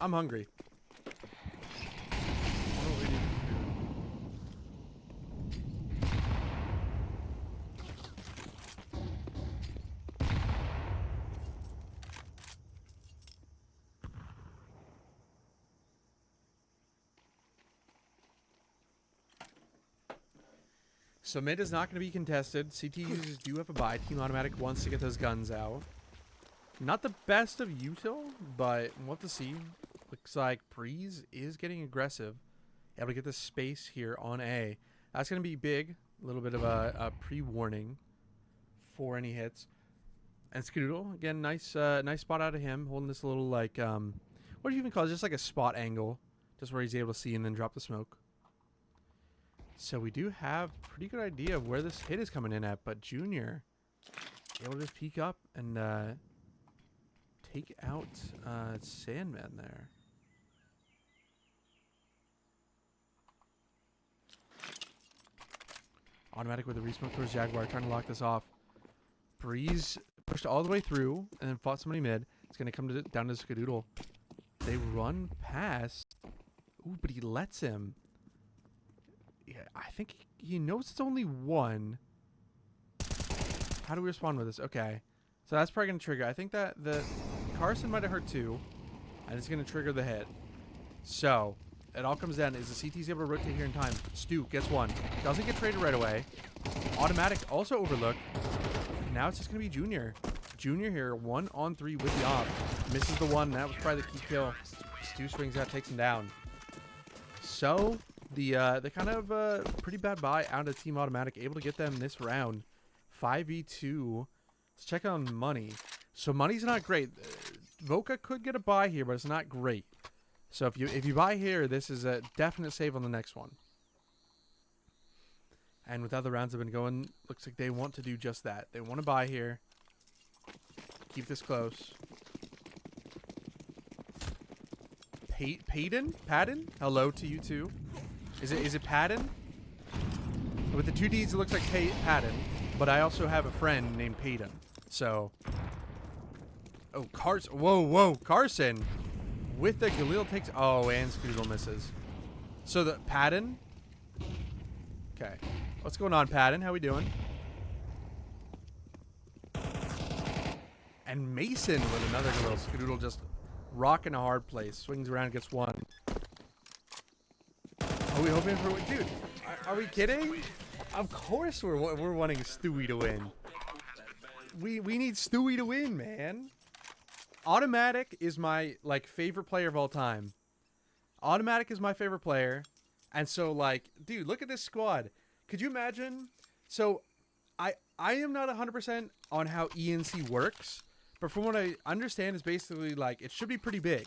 I'm hungry. So mid is not going to be contested. CT users do have a buy. Team Automatic wants to get those guns out. Not the best of util, but we'll have to see. Looks like Breeze is getting aggressive. Able to get the space here on A. That's going to be big. A little bit of a pre-warning for any hits. And Skadoodle, again, nice nice spot out of him. Holding this little, like, what do you even call it? Just like a spot angle. Just where he's able to see and then drop the smoke. So we do have a pretty good idea of where this hit is coming in at. But Junior able to just peek up and take out Sandman there. Automatic with the resmoke towards Jaguar, trying to lock this off. Breeze pushed all the way through and then fought somebody mid. It's going to come down to Skadoodle. They run past. Ooh, but he lets him. Yeah, I think he knows it's only one. How do we respond with this? Okay. So that's probably going to trigger. I think that the Carson might have hurt too. And it's going to trigger the hit. So it all comes down. Is the CT's able to rotate here in time? Stu gets 1. Doesn't get traded right away. Automatic also overlooked. Now it's just going to be Junior. Junior here, 1-on-3 with the op. Misses the one. That was probably the key kill. Stu swings out, takes him down. So the kind of pretty bad buy out of Team Automatic. Able to get them this round. 5v2. Let's check on money. So money's not great. Voka could get a buy here, but it's not great. So if you buy here, this is a definite save on the next one. And with how the rounds have been going, looks like they want to do just that. They want to buy here. Keep this close. Padden? Hello to you too. Is it Padden? With the 2 Ds, it looks like Padden. But I also have a friend named Payton. So. Oh, Carson. Whoa. Carson. With the Galil takes. Oh, and Skadoodle misses. So the Padden. Okay. What's going on, Padden? How we doing? And Mason with another Galil. Skadoodle just rocking a hard place. Swings around, gets 1. Are we hoping for what? Dude, are we kidding? Of course we're wanting Stewie to win. We need Stewie to win, man. Automatic is my favorite player of all time. Automatic is my favorite player. And so dude, look at this squad. Could you imagine? So I am not 100% on how ENC works, but from what I understand is basically it should be pretty big.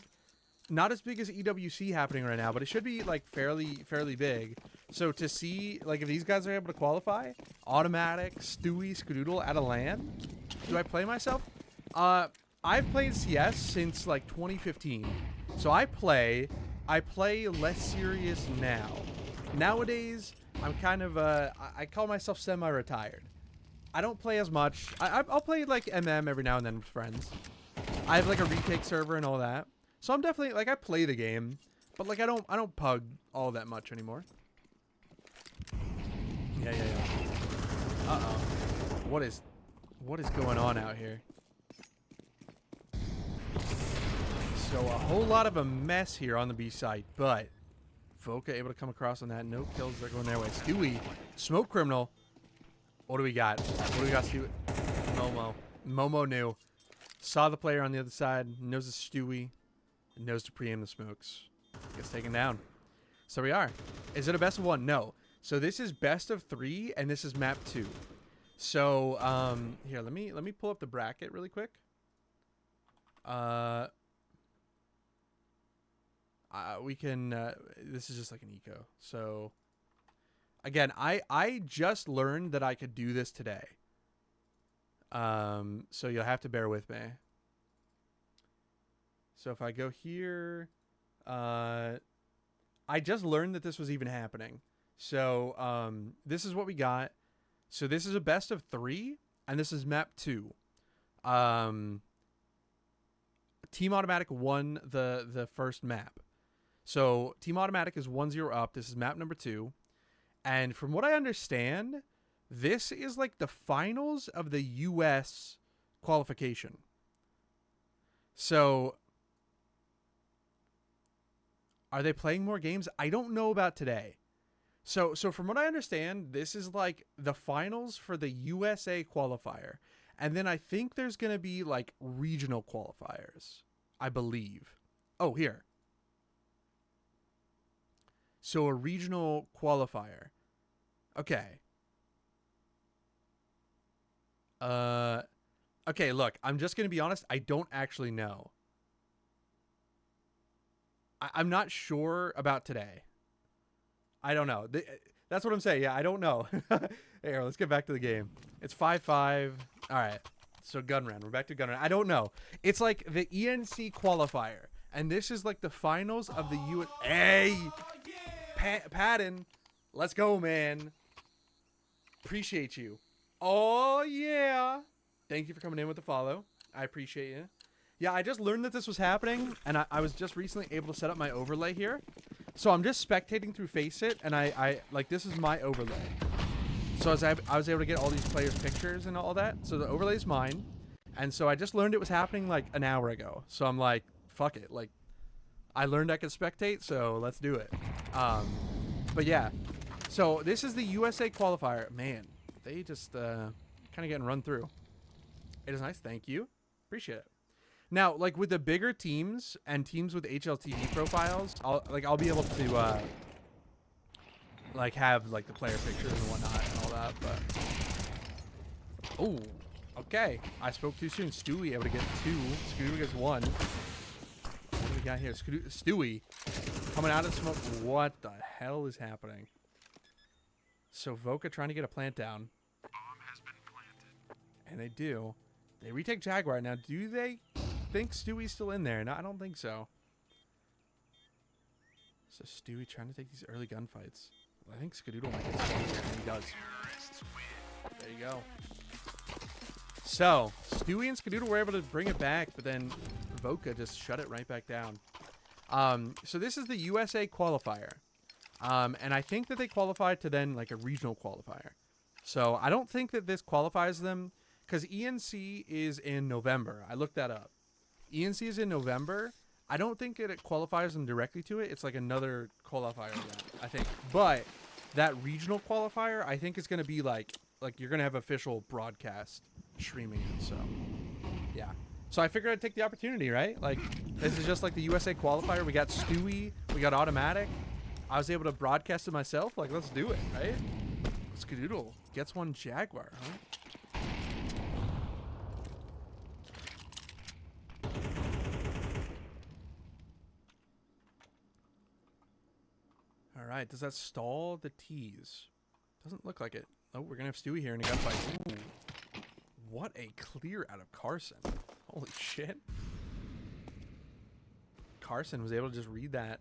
Not as big as EWC happening right now, but it should be fairly big. So to see if these guys are able to qualify, Automatic, Stewie, Skadoodle at a LAN, do I play myself? I've played CS since 2015, so I play less serious now. Nowadays, I'm kind of I call myself semi-retired. I don't play as much. I'll play MM every now and then with friends. I have a retake server and all that. So I'm definitely I play the game, But like I don't pug all that much anymore. Yeah. Uh-oh. What is going on out here? So a whole lot of a mess here on the B site, but Voka able to come across on that. No kills. They're going their way. Stewie, smoke criminal. What do we got? Stewie? Momo knew. Saw the player on the other side. Knows it's Stewie. Knows to pre-aim the smokes. Gets taken down. So we are. Is it a best of 1? No. So this is best of 3, and this is map 2. So here, let me pull up the bracket really quick. We can. This is just like an eco. So again, I just learned that I could do this today. So you'll have to bear with me. So if I go here, I just learned that this was even happening. So this is what we got. So this is a best of 3, and this is map 2. Team Automatic won the first map. So Team Automatic is 1-0 up. This is map number 2. And from what I understand, this is like the finals of the US qualification. So are they playing more games? I don't know about today. So from what I understand, this is like the finals for the USA qualifier. And then I think there's going to be like regional qualifiers, I believe. Oh, here. So a regional qualifier. Okay. Okay, look, I'm just going to be honest. I don't actually know. I'm not sure about today. I don't know. That's what I'm saying. Yeah, I don't know. Here, let's get back to the game. It's 5-5. All right. So gun round. We're back to gun round. I don't know. It's like the ENC qualifier. And this is like the finals of the US. Hey! Patton. Let's go, man. Appreciate you. Oh, yeah. Thank you for coming in with the follow. I appreciate you. Yeah, I just learned that this was happening. And I was just recently able to set up my overlay here. So I'm just spectating through Faceit, and I like, this is my overlay. So I was able to get all these players' pictures and all that. So the overlay is mine. And so I just learned it was happening like an hour ago. So I'm like, fuck it. Like, I learned I could spectate, so let's do it. But yeah. So this is the USA qualifier. Man, they just kind of getting run through. It is nice. Thank you. Appreciate it. Now, like with the bigger teams and teams with HLTV profiles, I'll be able to like have like the player pictures and whatnot and all that. But oh, okay, I spoke too soon. Stewie able to get 2. Scooter gets 1. What do we got here? Stewie coming out of smoke. What the hell is happening? So Voka trying to get a plant down. Bomb has been planted. And they do. They retake Jaguar. Now, do they think Stewie's still in there? No, I don't think so. So Stewie trying to take these early gunfights. I think Skadoodle might get stuck here, and he does. There you go. So, Stewie and Skadoodle were able to bring it back, but then Voka just shut it right back down. So this is the USA qualifier. And I think that they qualified to then like a regional qualifier. So I don't think that this qualifies them because ENC is in November. I looked that up. ENC is in November. I don't think it qualifies them directly to it. It's like another qualifier event, I think. But that regional qualifier, I think is going to be like you're going to have official broadcast streaming it. So, yeah. So I figured I'd take the opportunity, right? Like, this is just like the USA qualifier. We got Stewie. We got Automatic. I was able to broadcast it myself. Like, let's do it, right? Skadoodle gets 1 Jaguar, huh? All right. Does that stall the tease? Doesn't look like it. Oh, we're going to have Stewie here in a gunfight. Ooh. What a clear out of Carson. Holy shit. Carson was able to just read that.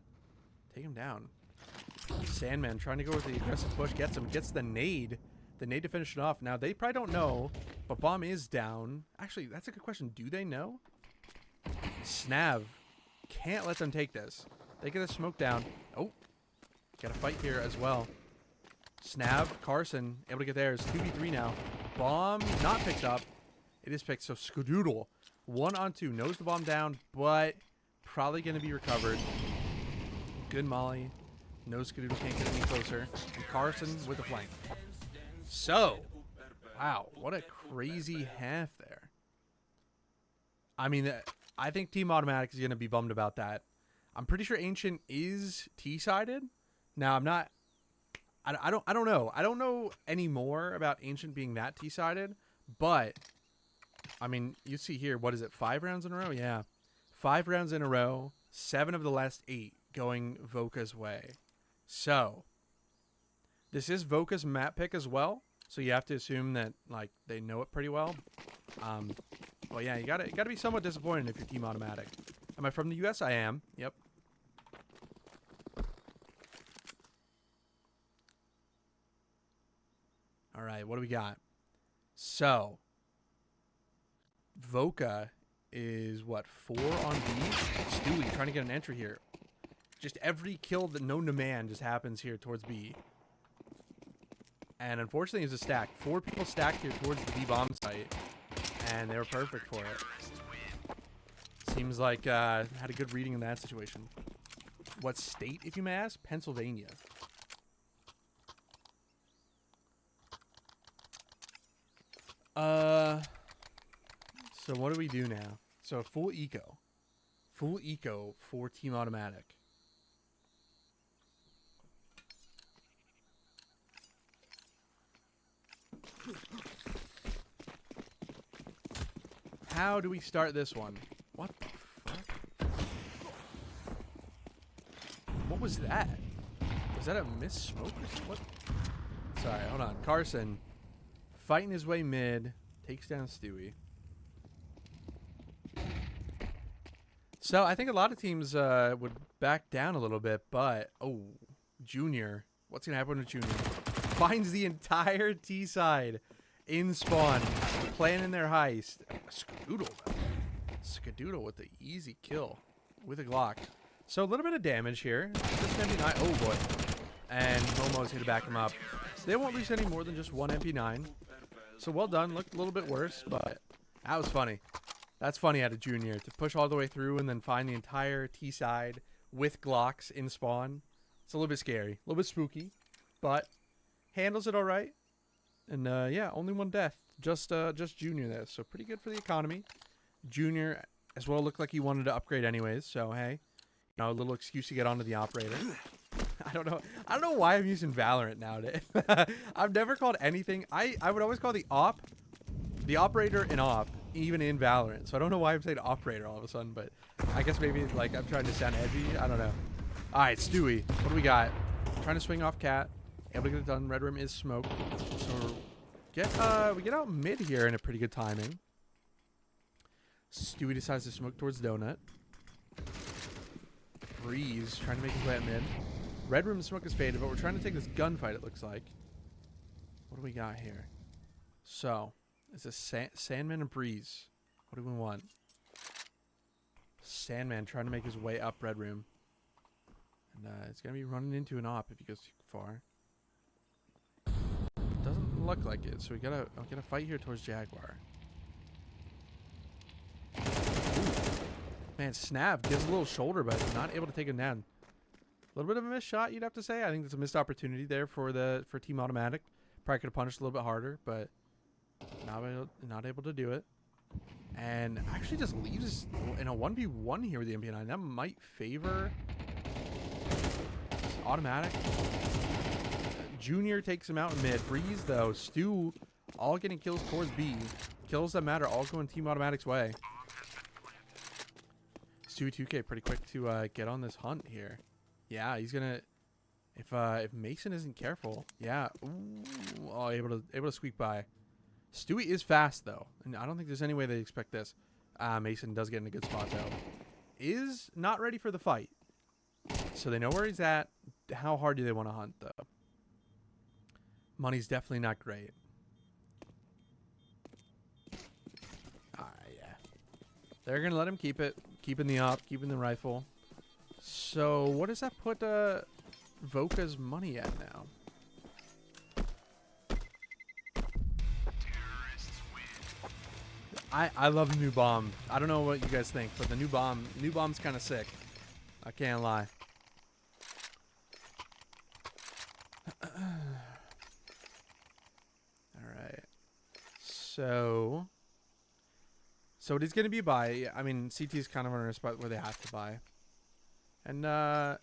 Take him down. Sandman trying to go with the aggressive push. Gets him. Gets the nade. The nade to finish it off. Now, they probably don't know, but bomb is down. Actually, that's a good question. Do they know? Snav. Can't let them take this. They get the smoke down. Oh, got a fight here as well. Snav, Carson, able to get theirs. 2v3 now. Bomb not picked up. It is picked. So Skadoodle, 1 on 2, knows the bomb down, but probably going to be recovered. Good molly. No Skadoodle can't get any closer. And Carson with the flank. So, wow, what a crazy half there. I mean, I think Team Automatic is going to be bummed about that. I'm pretty sure Ancient is T-sided. Now, I'm not... I don't know. I don't know any more about Ancient being that T-sided, but I mean, you see here, what is it? 5 rounds in a row? Yeah. 5 rounds in a row, 7 of the last 8 going Voka's way. So, this is Voka's map pick as well, so you have to assume that like they know it pretty well. Well, yeah, you gotta be somewhat disappointed if you're Team Automatic. Am I from the US? I am. Yep. All right, what do we got? So, Voka is, what, 4 on B? Stewie trying to get an entry here. Just every kill that known to man just happens here towards B. And unfortunately, it's a stack. 4 people stacked here towards the B bomb site. And they were perfect for it. Seems like had a good reading in that situation. What state, if you may ask? Pennsylvania. So what do we do now? So full eco. Full eco for Team Automatic. How do we start this one? What the fuck? What was that? Was that a missed smoke or something? What? Sorry, hold on. Carson fighting his way mid. Takes down Stewie. So I think a lot of teams would back down a little bit, but oh, Junior. What's gonna happen with Junior? Finds the entire T side in spawn, planning their heist. Skadoodle though. Skadoodle with the easy kill with a Glock. So a little bit of damage here. Just MP9. Oh boy. And Momo's here to back him up. They won't lose any more than just 1 MP9. So well done. Looked a little bit worse, but that was funny. That's funny out of Junior to push all the way through and then find the entire T side with Glocks in spawn. It's a little bit scary, a little bit spooky, but handles it all right. And yeah, only 1 death. Just Junior there, so pretty good for the economy. Junior as well looked like he wanted to upgrade anyways, so hey, you know, a little excuse to get onto the operator. I don't know why I'm using Valorant nowadays. I've never called anything. I would always call the operator an op, even in Valorant. So I don't know why I'm saying operator all of a sudden, but I guess maybe like I'm trying to sound edgy. I don't know. All right, Stewie, what do we got? Trying to swing off Cat. Able to get it done. Red room is smoked. So we get out mid here in a pretty good timing. Stewie decides to smoke towards Donut. Breeze trying to make his way at mid. Red room smoke is faded, but we're trying to take this gunfight, it looks like. What do we got here? So, it's a Sandman and Breeze. What do we want? Sandman trying to make his way up red room. And it's going to be running into an op if he goes too far. Doesn't look like it, so we gotta fight here towards Jaguar. Ooh. Man, Snap gives a little shoulder, but not able to take him down. A little bit of a missed shot, you'd have to say. I think it's a missed opportunity there for Team Automatic. Probably could have punished a little bit harder, but not able to do it. And actually just leaves in a 1v1 here with the MP9. That might favor Automatic. Junior takes him out in mid. Breeze, though. Stu, all getting kills towards B. Kills that matter, all going Team Automatic's way. Stu 2K pretty quick to get on this hunt here. Yeah, he's gonna. If Mason isn't careful, yeah. Ooh, oh, able to squeak by. Stewie is fast though, and I don't think there's any way they expect this. Mason does get in a good spot though. Is not ready for the fight, so they know where he's at. How hard do they want to hunt though? Money's definitely not great. Yeah. They're gonna let him keep it, keeping the op, keeping the rifle. So what does that put Voka's money at now? I love the new bomb. I don't know what you guys think, but the new bomb's kind of sick. I can't lie. All right. So it is going to be a buy. I mean, CT is kind of on a spot where they have to buy. And gonna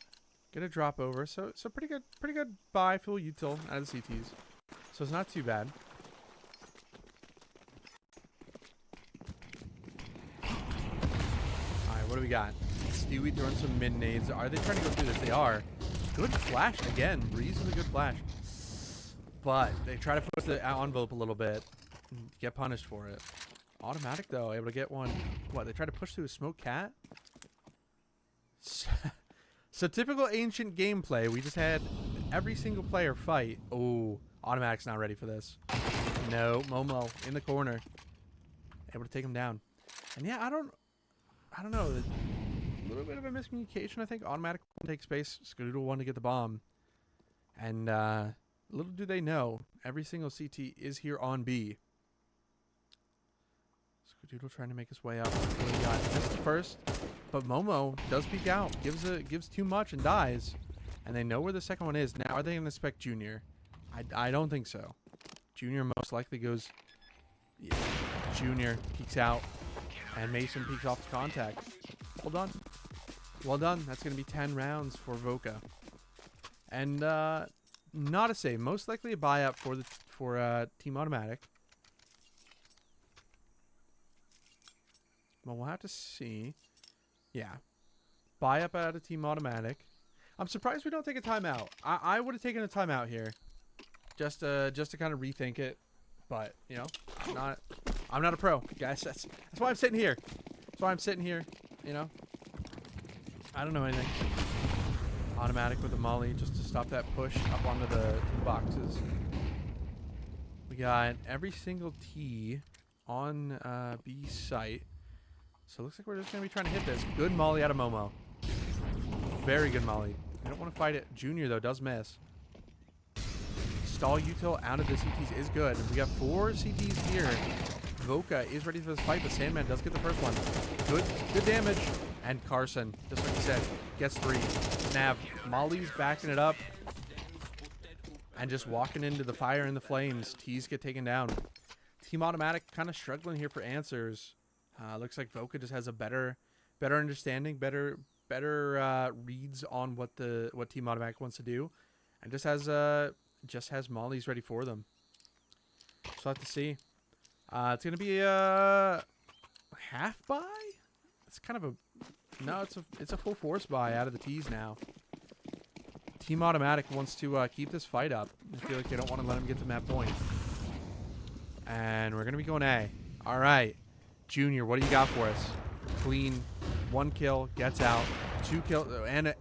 drop over. So pretty good buy, full util out of the CTs. So it's not too bad. Alright, what do we got? Stewie throwing some mid nades. Are they trying to go through this? They are. Good flash again. Reasonably good flash. But they try to push the envelope a little bit. Get punished for it. Automatic though, able to get one. What, they try to push through a smoke cat? So typical ancient gameplay. We just had every single player fight. Oh, automatic's not ready for this. No, Momo in the corner. Able to take him down. And yeah, I don't know. A little bit of a miscommunication, I think. Automatic will take space. Skadoodle wanted to get the bomb. And little do they know, every single CT is here on B. Skadoodle trying to make his way up. Missed first, but Momo does peek out. Gives too much and dies. And they know where the second one is. Now, are they going to spec Junior? I don't think so. Junior most likely goes... Yeah. Junior peeks out. And Mason peeks off the contact. Well done. Well done. That's going to be 10 rounds for Voka. And not a save. Most likely a buy up for Team Automatic. Well, we'll have to see. Yeah. Buy up out of Team Automatic. I'm surprised we don't take a timeout. I would have taken a timeout here. Just to kind of rethink it. But, you know, I'm not a pro, guys. That's why I'm sitting here. That's why I'm sitting here, you know. I don't know anything. Automatic with the molly just to stop that push up onto the boxes. We got every single T on B site. So it looks like we're just going to be trying to hit this. Good molly out of Momo. Very good molly. I don't want to fight it. Junior, though, does miss. Stall util out of the CTs is good. We got 4 CTs here. Voka is ready for this fight, but Sandman does get the first one. Good damage. And Carson, just like you said, gets 3. Nav, Molly's backing it up. And just walking into the fire and the flames. T's get taken down. Team Automatic kind of struggling here for answers. Looks like Voka just has a better understanding, better reads on what Team Automatic wants to do, and just has mollies ready for them. So we'll have to see. It's gonna be a half buy. It's kind of it's a full force buy out of the T's now. Team Automatic wants to keep this fight up. I feel like they don't want to let him get to that point. And we're gonna be going A. All right. Junior, what do you got for us? Clean. 1 kill. Gets out. 2 kills. And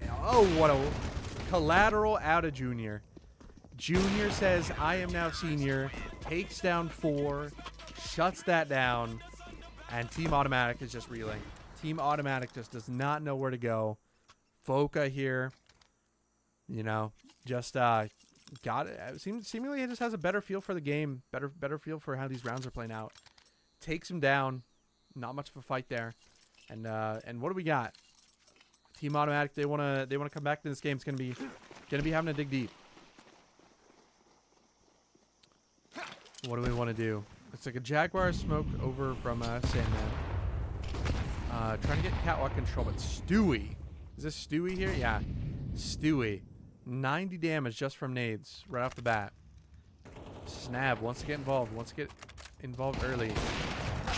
what a collateral out of Junior. Junior says, I am now senior. Takes down 4. Shuts that down. And Team Automatic is just reeling. Team Automatic just does not know where to go. Voka here. You know, just got it. Seemingly it just has a better feel for the game. Better feel for how these rounds are playing out. Takes him down. Not much of a fight there. And what do we got? Team Automatic, they wanna come back to this game. It's gonna be having to dig deep. What do we want to do? It's like a Jaguar smoke over from Sandman. Trying to get catwalk control, but Stewie. Is this Stewie here? Yeah. Stewie. 90 damage just from nades right off the bat. Snab wants to get involved. Wants to get involved early.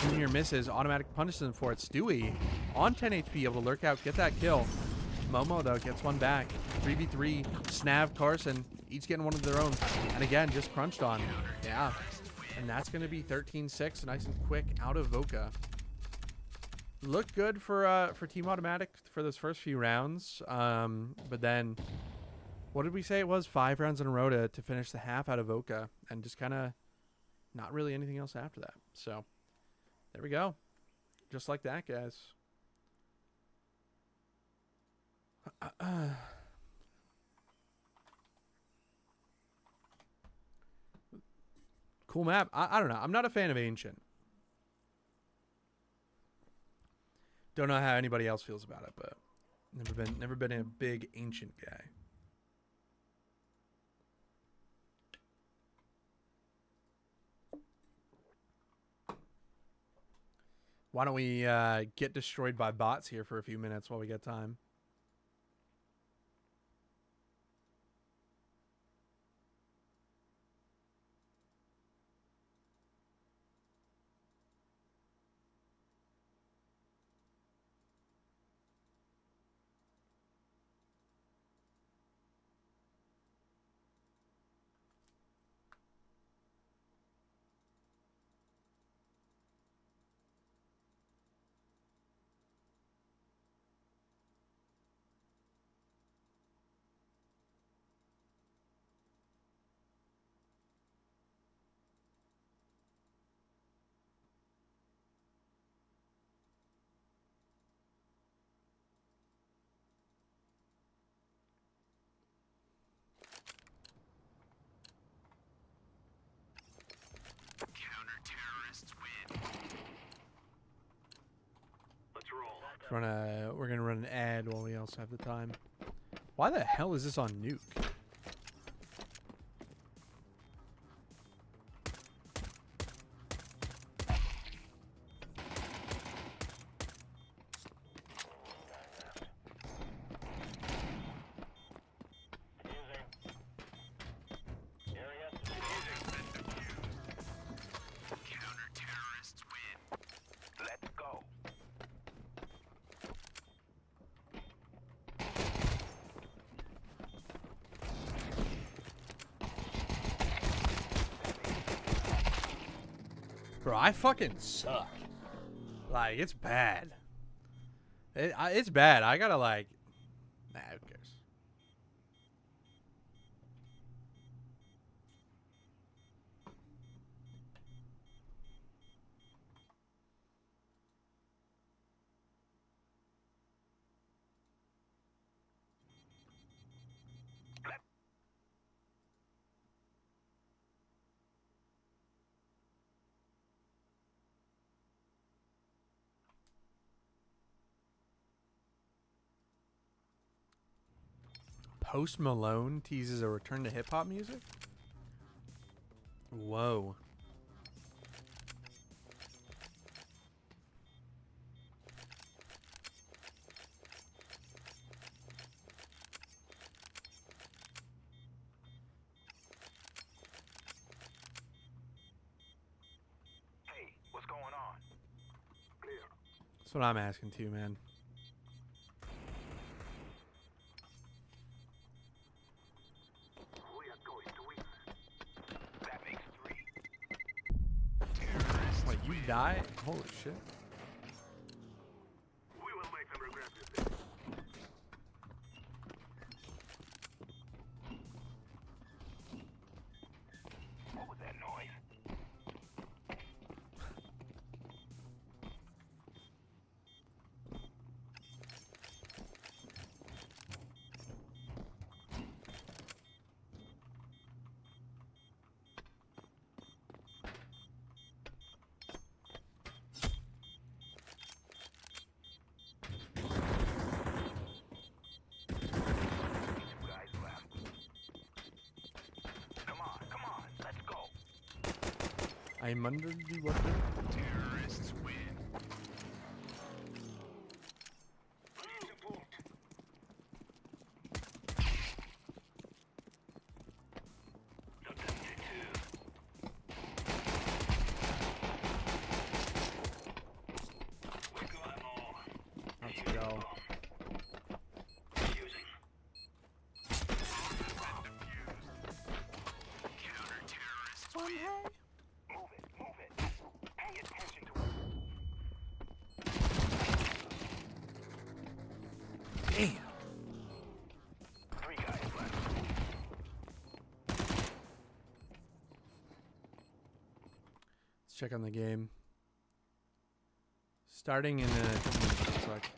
Junior misses. Automatic punishes him for it. Stewie on 10 HP, able to lurk out, get that kill. Momo, though, gets one back. 3v3. Snav, Carson, each getting one of their own. And again, just crunched on. Yeah. And that's going to be 13-6. Nice and quick out of Voka. Looked good for Team Automatic for those first few rounds. But then, what did we say it was? 5 rounds in a row to finish the half out of Voka. And just kind of not really anything else after that. So, there we go. Just like that, guys. Cool map. I don't know. I'm not a fan of Ancient. Don't know how anybody else feels about it, but never been a big Ancient guy. Why don't we get destroyed by bots here for a few minutes while we get time? Counter-terrorists win. Let's roll. We're gonna run an ad while we also have the time. Why the hell is this on Nuke? Counter-terrorists win. Let's go. Bro, I fucking suck. Like, it's bad. It's bad. I gotta, like... Nah, who cares? Post Malone teases a return to hip-hop music? Whoa. Hey, what's going on? Clear. That's what I'm asking too, man. We are going to win. That makes 3. Wait, you die? Holy shit. We will make them regret this. What was that noise? Two guys left. Come on, let's go. I'm under the weapon. Terrorists win. Need support. We got 'em all. Let's go. Using. Counter-terrorists win. Move it. Pay attention to it. Damn. 3 guys left. Let's check on the game. Starting in a couple minutes, looks like.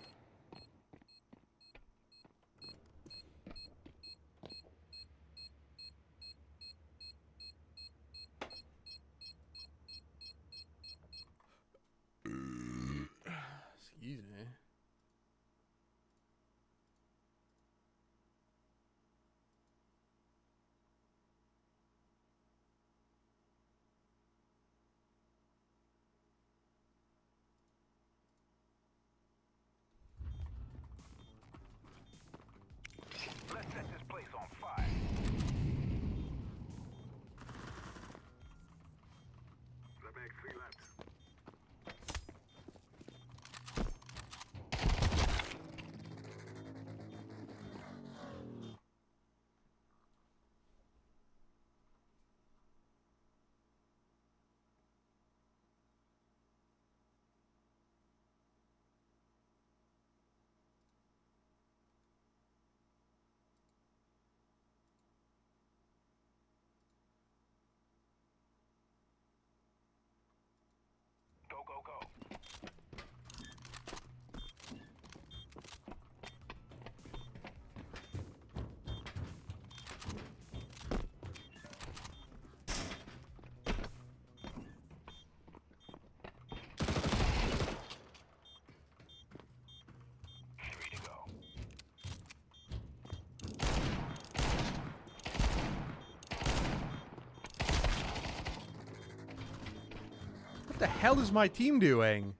The hell is my team doing?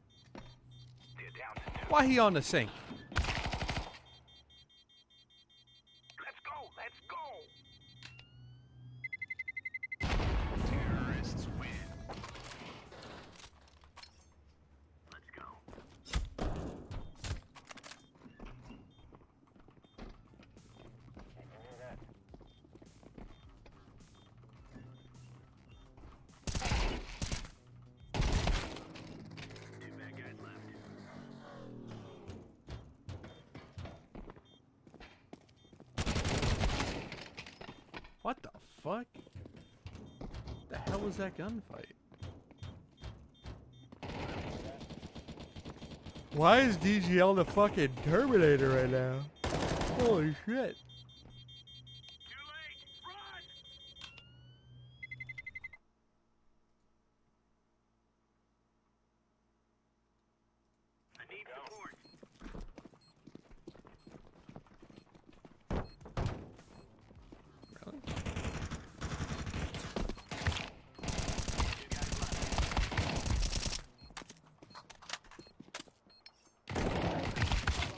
Why he on the sink? Let's go! Let's go! Terrorists win. Let's go. Two bad guys left. What the fuck? The hell was that gunfight? Why is DGL the fucking Terminator right now? Holy shit. Too late! Run! I need support. Really?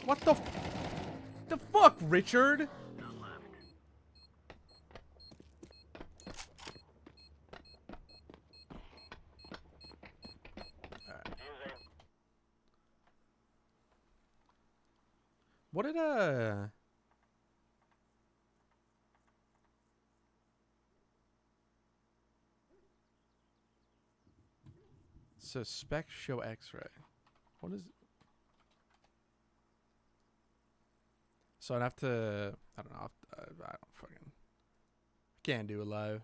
What the fuck, Richard? None left. Using. What did suspect show X-ray? What is? So I'd have to. I don't know. I don't fucking. Can't do it live.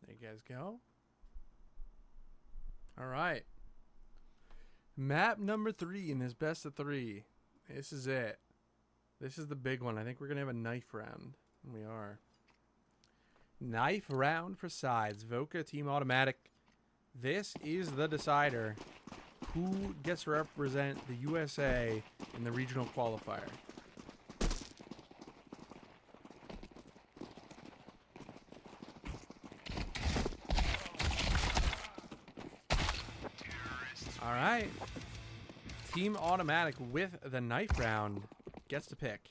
There you guys go. All right. Map number 3 in this best of 3. This is it. This is the big one. I think we're going to have a knife round. And we are. Knife round for sides. Voca team automatic. This is the decider. Who gets to represent the USA in the regional qualifier? All right. Team automatic with the knife round gets to pick.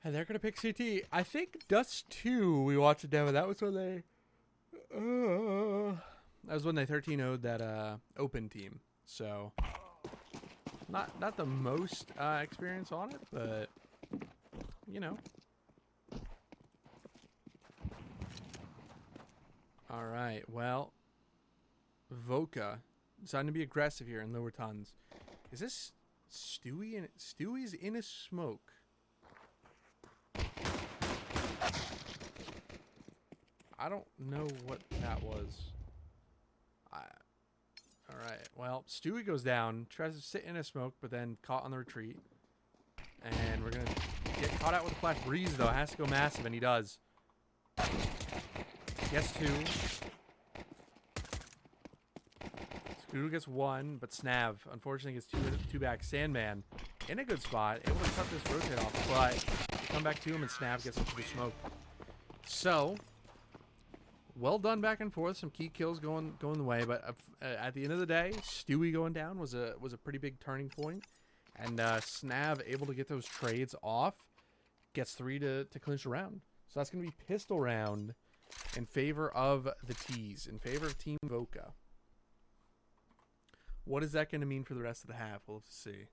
And they're going to pick CT. I think Dust 2, we watched it demo. That was when they... that was when they 13-0'd that open team. So, not the most experience on it, but, you know. All right, well, Voca deciding to be aggressive here in lower tons. Is this Stewie? Stewie's in a smoke. I don't know what that was. All right. Well, Stewie goes down, tries to sit in a smoke, but then caught on the retreat. And we're going to get caught out with a flash breeze, though. Has to go massive, and he does. Gets 2. Scoodle gets 1, but Snav, unfortunately, gets 2 back. Sandman, in a good spot, able to cut this rotate off, but come back to him, and Snav gets into the smoke. So, well done back and forth. Some key kills going the way, but at the end of the day, Stewie going down was a pretty big turning point, and Snav able to get those trades off, gets 3 to clinch the round. So that's going to be pistol round in favor of the T's, in favor of Team Voca. What is that going to mean for the rest of the half? We'll have to see.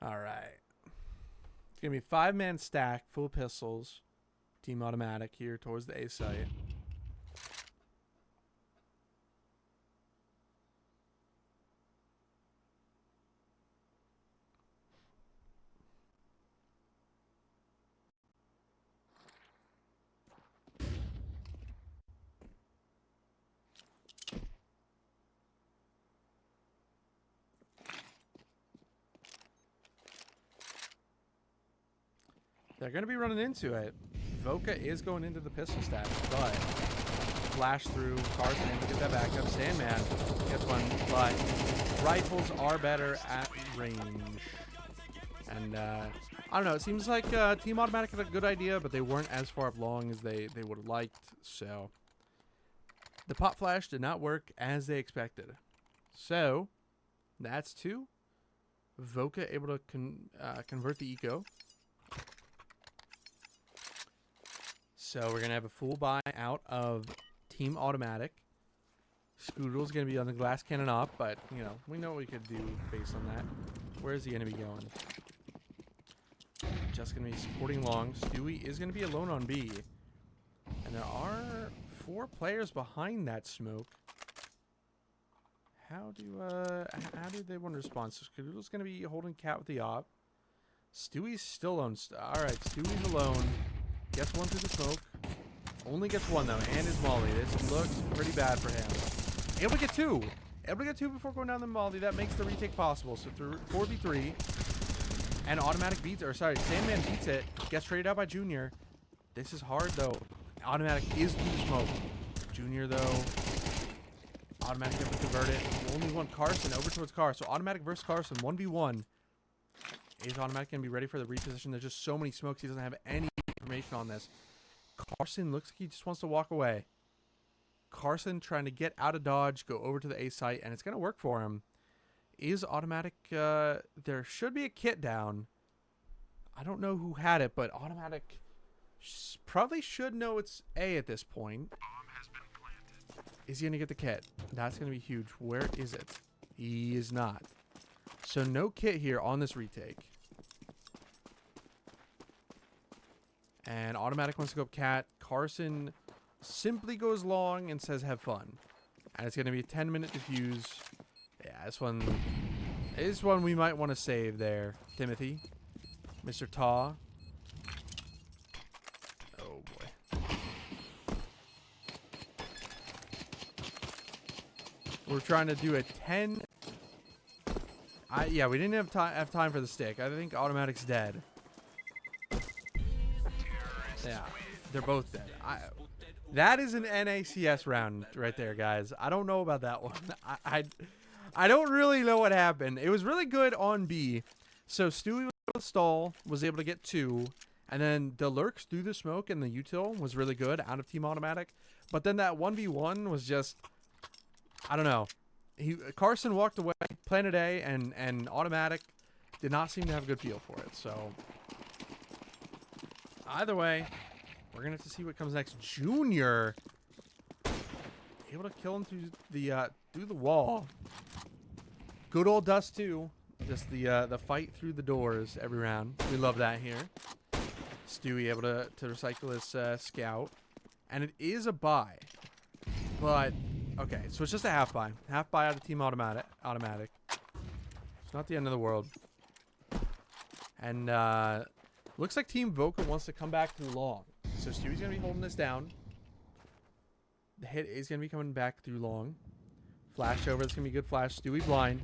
All right. It's going to be a 5-man stack, full pistols, team automatic here towards the A site. They're going to be running into it. Voca is going into the pistol stack, but flash through. Carson able to get that back up. Sandman gets one, but rifles are better at range. And I don't know. It seems like Team Automatic had a good idea, but they weren't as far up long as they would have liked. So the pop flash did not work as they expected. So that's 2. Voca able to convert the eco. So we're going to have a full buy out of Team Automatic. Scoodle's going to be on the glass cannon off, but, you know, we know what we could do based on that. Where is he going to be going? Just going to be supporting long. Stewie is going to be alone on B. And there are 4 players behind that smoke. How do they want to respond? So Scoodle's going to be holding cat with the op. Stewie's still alone. All right, Stewie's alone. Gets 1 through the smoke. Only gets 1, though, and his molly. This looks pretty bad for him. Able to get 2. Able to get 2 before going down the molly. That makes the retake possible. So through 4v3. And Automatic beats, or sorry, Sandman beats it. Gets traded out by Junior. This is hard, though. Automatic is through the smoke. Junior, though. Automatic able to convert it. Only one Carson over towards Car. So Automatic versus Carson, 1v1. Is Automatic going to be ready for the reposition? There's just so many smokes. He doesn't have any information on this. Carson looks like he just wants to walk away. Carson trying to get out of dodge, go over to the A site, and it's going to work for him. Is Automatic, there should be a kit down. I don't know who had it, but Automatic probably should know it's A at this point. Is he going to get the kit? That's going to be huge. Where is it? He is not. So no kit here on this retake. And Automatic wants to go up cat. Carson simply goes long and says have fun. And it's going to be a 10-minute defuse. Yeah, this one we might want to save there. Timothy. Mr. Taw. Oh, boy. We're trying to do a 10... yeah, we didn't have time for the stick. I think Automatic's dead. Yeah, they're both dead. That is an NACS round right there, guys. I don't know about that one. I don't really know what happened. It was really good on B. So Stewie was able to stall, was able to get 2. And then the lurks through the smoke and the util was really good out of Team Automatic. But then that 1v1 was just, I don't know. Carson walked away, planted A, and Automatic did not seem to have a good feel for it. So either way, we're going to have to see what comes next. Junior able to kill him through the wall. Good old Dust 2. Just the fight through the doors every round. We love that here. Stewie able to recycle his scout. And it is a buy. But, okay, so it's just a half buy. Half buy out of team automatic. It's not the end of the world. And looks like Team Voka wants to come back through long. So Stewie's going to be holding this down. The hit is going to be coming back through long. Flash over. It's going to be a good flash. Stewie blind.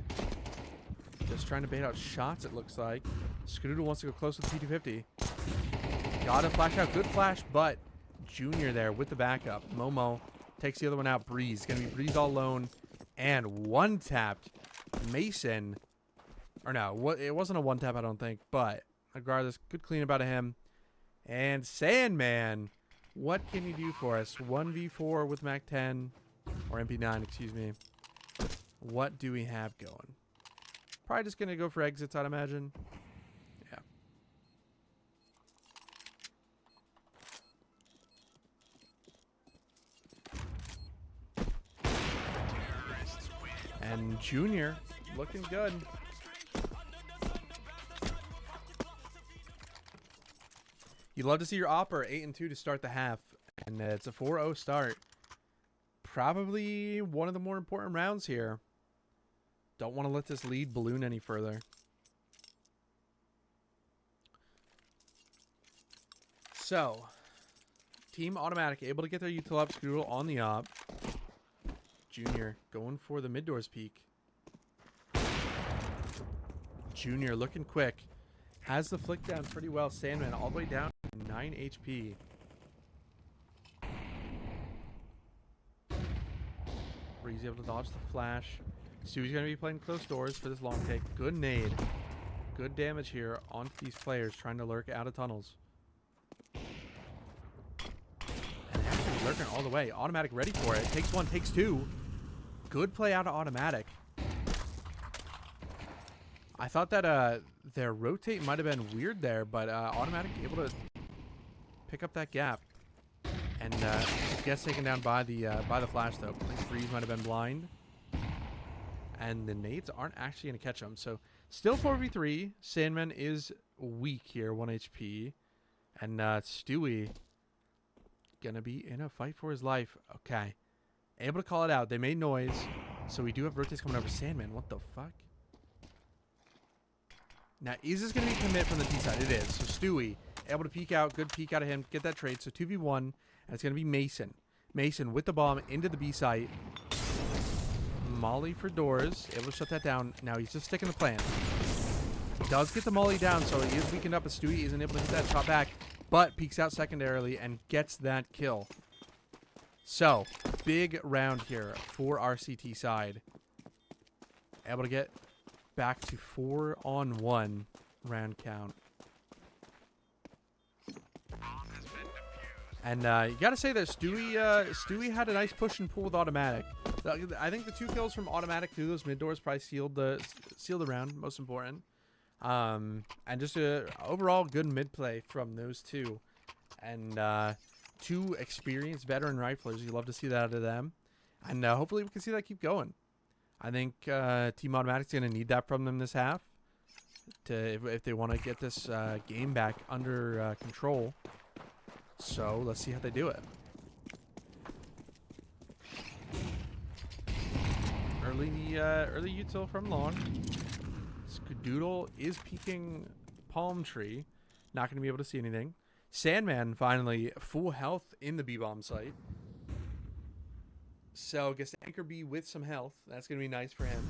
Just trying to bait out shots, it looks like. Skadoodle wants to go close with P250. Got a flash out. Good flash, but Junior there with the backup. Momo takes the other one out. Breeze. Going to be Breeze all alone. And one-tapped Mason. Or no, it wasn't a one-tap, I don't think. But regardless, good cleanup out of him. And Sandman. What can you do for us? 1v4 with Mac 10. Or MP9, excuse me. What do we have going? Probably just going to go for exits, I'd imagine. Yeah. And Junior looking good. You'd love to see your Opper 8-2 to start the half. And it's a 4-0 start. Probably one of the more important rounds here. Don't want to let this lead balloon any further. So, Team Automatic able to get their util up. Skadoodle on the op. Junior going for the mid doors peak. Junior looking quick. Has the flick down pretty well. Sandman all the way down to 9 HP. Breeze able to dodge the flash. Stewie's going to be playing close doors for this long take. Good nade. Good damage here onto these players trying to lurk out of tunnels. And actually lurking all the way. Automatic ready for it. Takes one, takes two. Good play out of Automatic. I thought that their rotate might have been weird there, but Automatic able to pick up that gap. And gets taken down by the flash though. I think Breeze might have been blind. And the nades aren't actually going to catch him. So still 4v3. Sandman is weak here, 1 HP. And Stewie going to be in a fight for his life. Okay. Able to call it out. They made noise. So we do have rotates coming over. Sandman, what the fuck? Now, is this going to be commit from the T side? It is. So Stewie able to peek out. Good peek out of him. Get that trade. So 2v1. And it's going to be Mason. Mason with the bomb into the B site. Molly for doors. Able to shut that down. Now he's just sticking the plan. Does get the Molly down, so he is weakened up, but Stewie isn't able to hit that shot back. But peeks out secondarily and gets that kill. So, big round here for our CT side. Able to get back to 4-on-1 round count. And you got to say that Stewie had a nice push and pull with Automatic. I think the 2 kills from Automatic through those mid doors probably sealed the round, most important. And just a overall good mid play from those two. And 2 experienced veteran riflers. You love to see that out of them. And hopefully we can see that keep going. I think Team Automatic's going to need that from them this half. If they want to get this game back under control. So let's see how they do it. Early util from long. Skadoodle is peeking palm tree. Not going to be able to see anything. Sandman finally full health in the B-bomb site. So gets Anchor B with some health. That's going to be nice for him.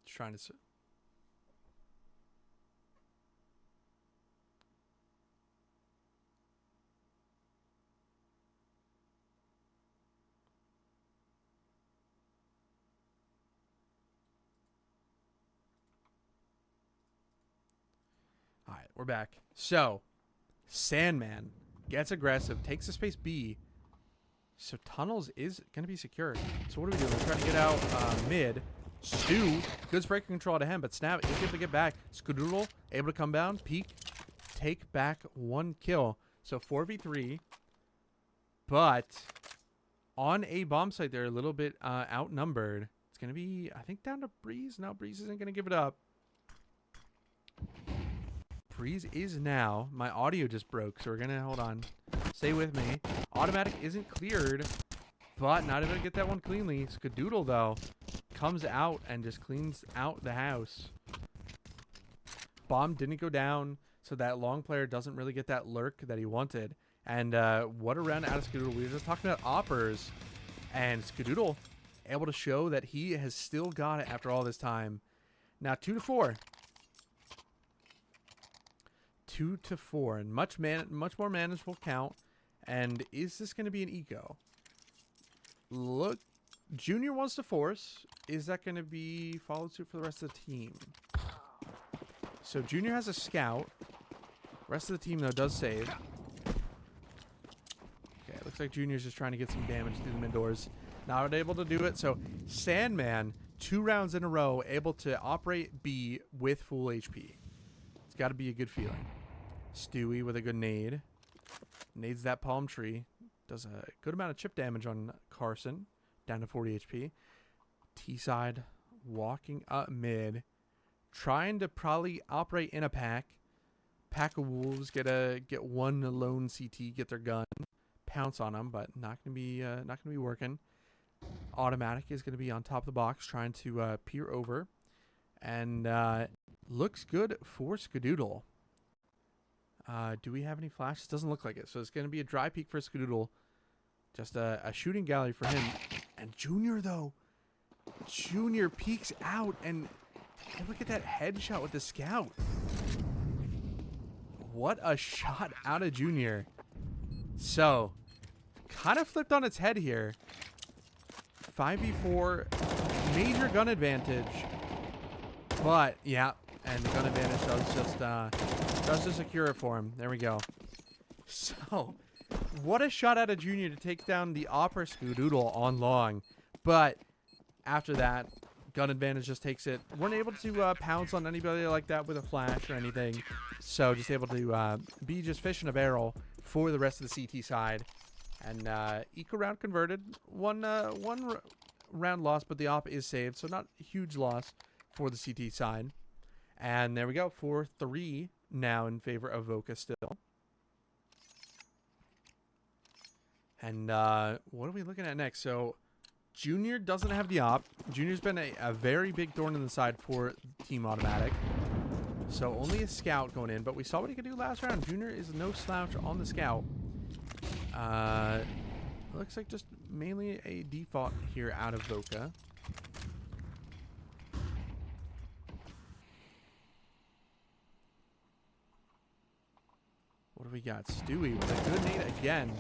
Trying to. All right, we're back. So, Sandman gets aggressive, takes the space B. So tunnels is going to be secure. So what do we do? We're trying to get out mid. Stu, good spray control out of him, but Snap is able to get back. Skadoodle able to come down, peek, take back 1 kill. So 4v3, but on a bomb site, they're a little bit outnumbered. It's going to be, I think, down to Breeze. No, Breeze isn't going to give it up. Breeze is now. My audio just broke, so we're going to, hold on. Stay with me. Automatic isn't cleared, but not able to get that one cleanly. Skadoodle, though, comes out and just cleans out the house. Bomb didn't go down, so that long player doesn't really get that lurk that he wanted. And what a round out of Skadoodle. We were just talking about Oppers, and Skadoodle able to show that he has still got it after all this time. Now 2-4. 2-4, and much more manageable count. And is this going to be an eco? Look, Junior wants to force. Is that going to be followed suit for the rest of the team? So Junior has a scout. Rest of the team, though, does save. Okay, looks like Junior's just trying to get some damage through the mid doors. Not able to do it. So Sandman, 2 rounds in a row, able to operate B with full HP. It's got to be a good feeling. Stewie with a good nade. Nades that palm tree. Does a good amount of chip damage on Carson. Down to 40 HP. T-side walking up mid. Trying to probably operate in a pack. Pack of wolves get one lone CT, get their gun, pounce on them, but not gonna be working. Automatic is gonna be on top of the box, trying to peer over, and looks good for Skadoodle. Do we have any flashes? Doesn't look like it, so it's gonna be a dry peek for Skadoodle. Just a shooting gallery for him. And Junior, though, Junior peeks out, and look at that headshot with the scout. What a shot out of Junior. So, kind of flipped on its head here. 5v4, major gun advantage. But, yeah, and the gun advantage does just secure it for him. There we go. So, what a shot out of Junior to take down the Opera Skadoodle on long. But, after that, gun advantage just takes it. Weren't able to pounce on anybody like that with a flash or anything. So just able to be just fish in a barrel for the rest of the CT side. And eco round converted. One round loss, but the op is saved. So not a huge loss for the CT side. And there we go. 4-3 now in favor of Voka still. And what are we looking at next? So Junior doesn't have the op. Junior's been a very big thorn in the side for Team Automatic. So only a scout going in, but we saw what he could do last round. Junior is no slouch on the scout. Looks like just mainly a default here out of Voka. What do we got? Stewie with a good nade again.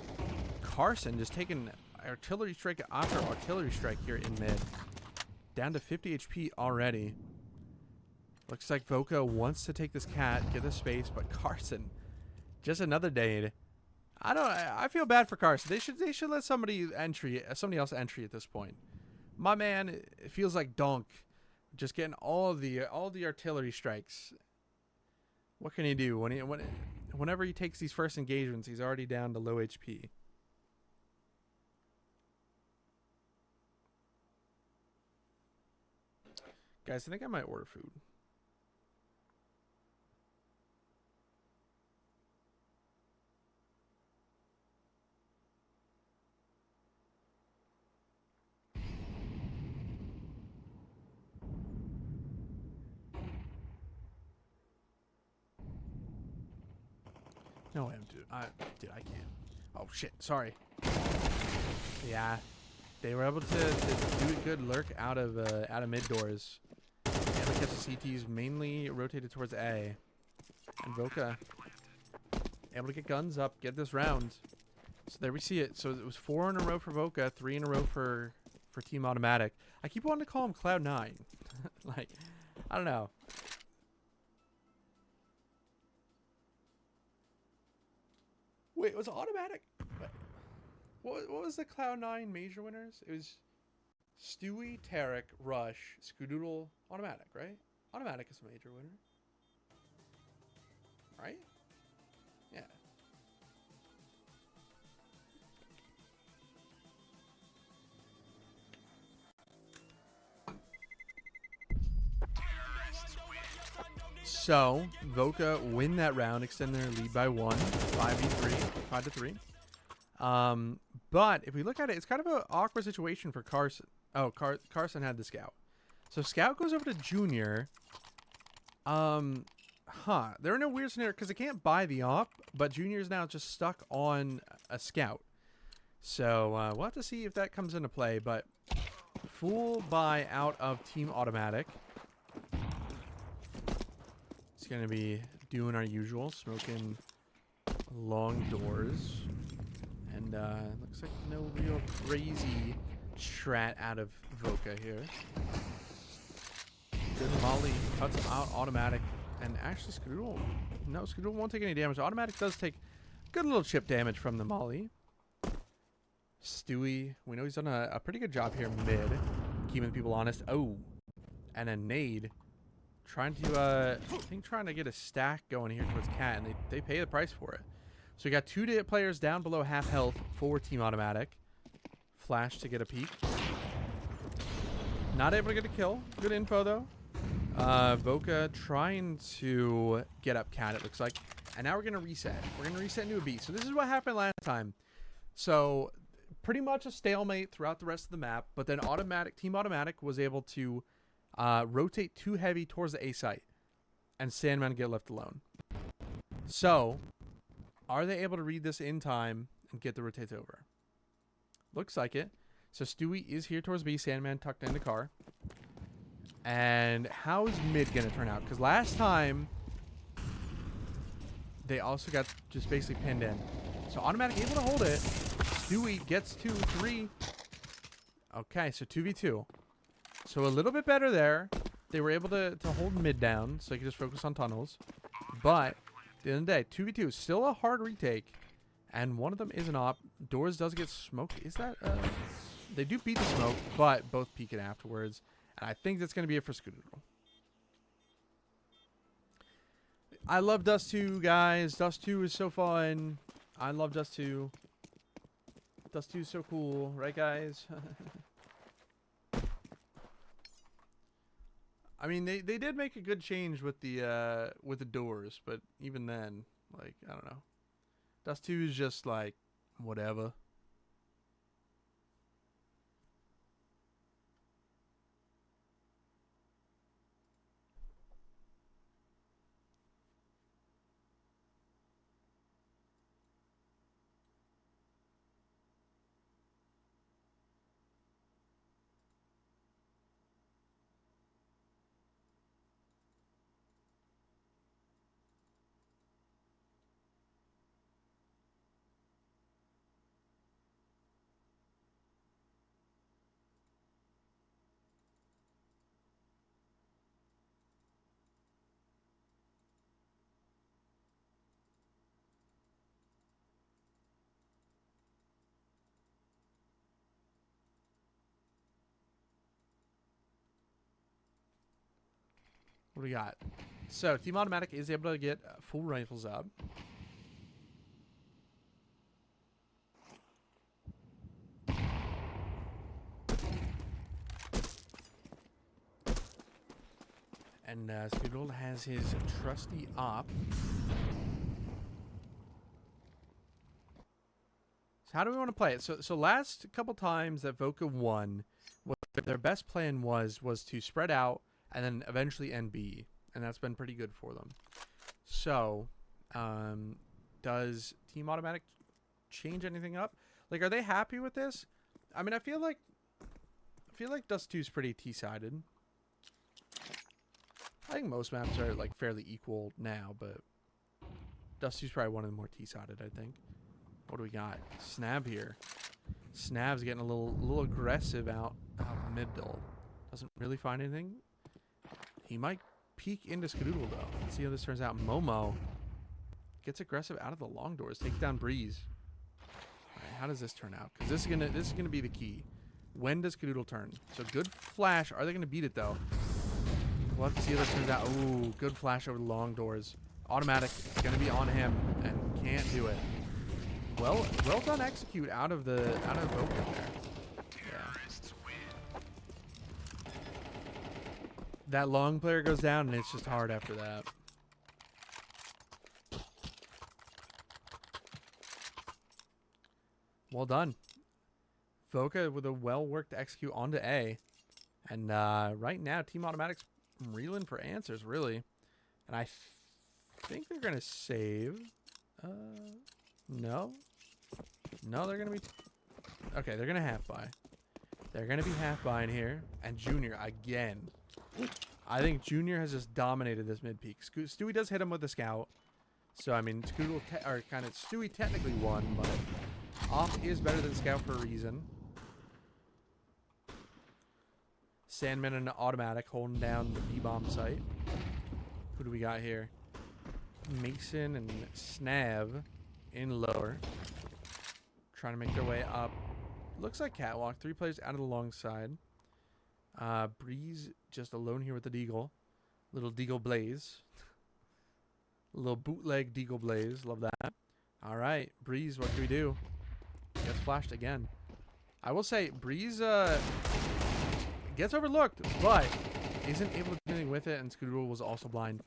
Carson just taking artillery strike after artillery strike here in mid. Down to 50 HP already. Looks like Voka wants to take this cat, get the space, but Carson, just another nade. I feel bad for Carson. They should let somebody else entry at this point. My man, it feels like Donk, just getting all the artillery strikes. What can he do whenever he takes these first engagements? He's already down to low HP. Guys, I think I might order food. No, dude, I can't. Oh shit, sorry. Yeah, they were able to do a good lurk out of mid doors. And because the CT's mainly rotated towards A, and Voka able to get guns up, get this round. So there we see it. So it was 4 in a row for Voka, 3 in a row for Team Automatic. I keep wanting to call him Cloud9. Like, I don't know. Wait, was it Automatic? What was the Cloud9 major winners? It was Stewie, Tarek, Rush, Skadoodle, Automatic, right? Automatic is a major winner. Right? Yeah. So, Voka win that round, extend their lead by 1, 5v3, 5-3. But if we look at it, it's kind of an awkward situation for Carson. Oh, Carson had the Scout. So Scout goes over to Junior. They're in a weird scenario because they can't buy the op, but Junior's now just stuck on a Scout. So we'll have to see if that comes into play, but full buy out of Team Automatic. It's going to be doing our usual, smoking long doors. And looks like no real crazy strat out of Voka here. Good Molly cuts him out, Automatic. And actually Skadoodle, no, Skadoodle won't take any damage. Automatic does take good little chip damage from the Molly. Stewie, we know he's done a pretty good job here mid, keeping people honest. Oh, and a nade. Trying to, I think trying to get a stack going here towards Cat, and they pay the price for it. So we got 2 players down below half health for Team Automatic. Flash to get a peek. Not able to get a kill. Good info, though. Voka trying to get up Cat, it looks like. And now we're going to reset. We're going to reset into a B. So this is what happened last time. So pretty much a stalemate throughout the rest of the map. But then Team Automatic was able to rotate too heavy towards the A site. And Sandman get left alone. So are they able to read this in time and get the rotates over? Looks like it. So Stewie is here towards B. Sandman tucked in the car. And how is mid going to turn out? Because last time, they also got just basically pinned in. So Automatic able to hold it. Stewie gets 2, 3. Okay, so 2v2. So a little bit better there. They were able to hold mid down, so they could just focus on tunnels. But at the end of the day, 2v2 is still a hard retake. And one of them is an op. Doors does get smoked. Is that... they do beat the smoke, but both peek it afterwards. And I think that's going to be it for Skadoodle. I love Dust 2, guys. Dust 2 is so fun. I love Dust 2. Dust 2 is so cool. Right, guys? I mean, they did make a good change with the doors. But even then, like, I don't know. Dust 2 is just, like, whatever. What do we got? So, Team Automatic is able to get full rifles up. And Skadoodle has his trusty op. So how do we want to play it? So last couple times that Voka won, what their best plan was to spread out and then eventually end B. And that's been pretty good for them. So, does Team Automatic change anything up? Like, are they happy with this? I mean, I feel like Dust 2 is pretty T-sided. I think most maps are, like, fairly equal now, but Dust 2 is probably one of the more T-sided, I think. What do we got? Snab here. Snab's getting a little aggressive out middle. Doesn't really find anything. He might peek into Skadoodle, though. Let's see how this turns out. Momo gets aggressive out of the long doors. Takes down Breeze. All right, how does this turn out? Because this is gonna be the key. When does Cadoodle turn? So good flash. Are they going to beat it, though? We'll have to see how this turns out. Ooh, good flash over the long doors. Automatic. It's going to be on him, and can't do it. Well done execute out of Voka there. Yeah. That long player goes down, and it's just hard after that. Well done. Voka with a well-worked execute onto A. And right now, Team Automatic's reeling for answers, really. And I think they're going to save. No. No, they're going to be... Okay, they're going to half buy. They're going to be half buying here. And Junior, again. I think Junior has just dominated this mid-peak. Stewie does hit him with the scout. So, I mean, Stewie technically won, but off is better than scout for a reason. Sandman and Automatic holding down the B-bomb site. Who do we got here? Mason and Snav in lower. Trying to make their way up. Looks like Catwalk. 3 players out of the long side. Breeze just alone here with the Deagle. Little Deagle Blaze. Little bootleg Deagle Blaze. Love that. All right. Breeze, what do we do? Gets flashed again. I will say, Breeze gets overlooked, but isn't able to do anything with it, and Scoodle was also blind.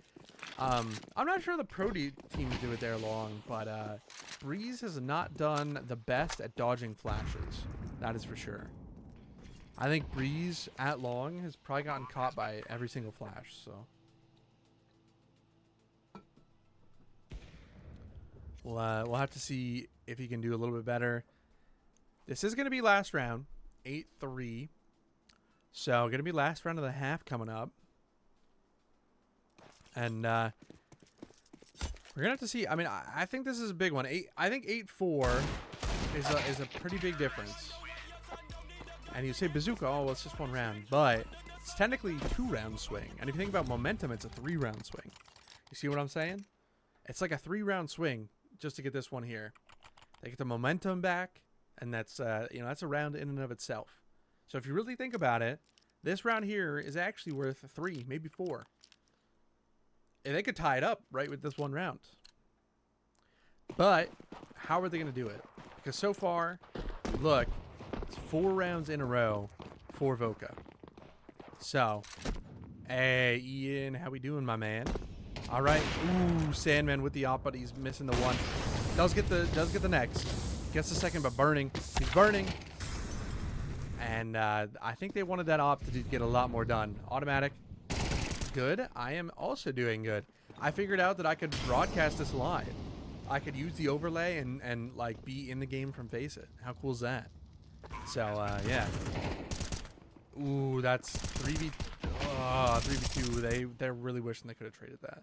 I'm not sure the pro teams do it there long, but Breeze has not done the best at dodging flashes. That is for sure. I think Breeze at long has probably gotten caught by every single flash, so. We'll have to see if he can do a little bit better. This is going to be last round, 8-3. So, going to be last round of the half coming up. And we're going to have to see. I mean, I think this is a big one. I think 8-4 is a pretty big difference. And you say Bazooka, oh, well, it's just 1 round. But it's technically 2-round swing. And if you think about momentum, it's a 3-round swing. You see what I'm saying? It's like a 3-round swing just to get this one here. They get the momentum back, and that's that's a round in and of itself. So if you really think about it, this round here is actually worth 3, maybe 4. And they could tie it up right with this 1 round. But how are they going to do it? Because so far, look, it's 4 rounds in a row for Voka. So, hey, Ian, how we doing, my man? All right. Ooh, Sandman with the op, but he's missing the 1. Does get the next. Gets the second, but burning. He's burning. And I think they wanted that op to get a lot more done. Automatic. Good. I am also doing good. I figured out that I could broadcast this live. I could use the overlay and like be in the game from Face It. How cool is that? So yeah. Ooh, that's 3v2. They're really wishing they could have traded that.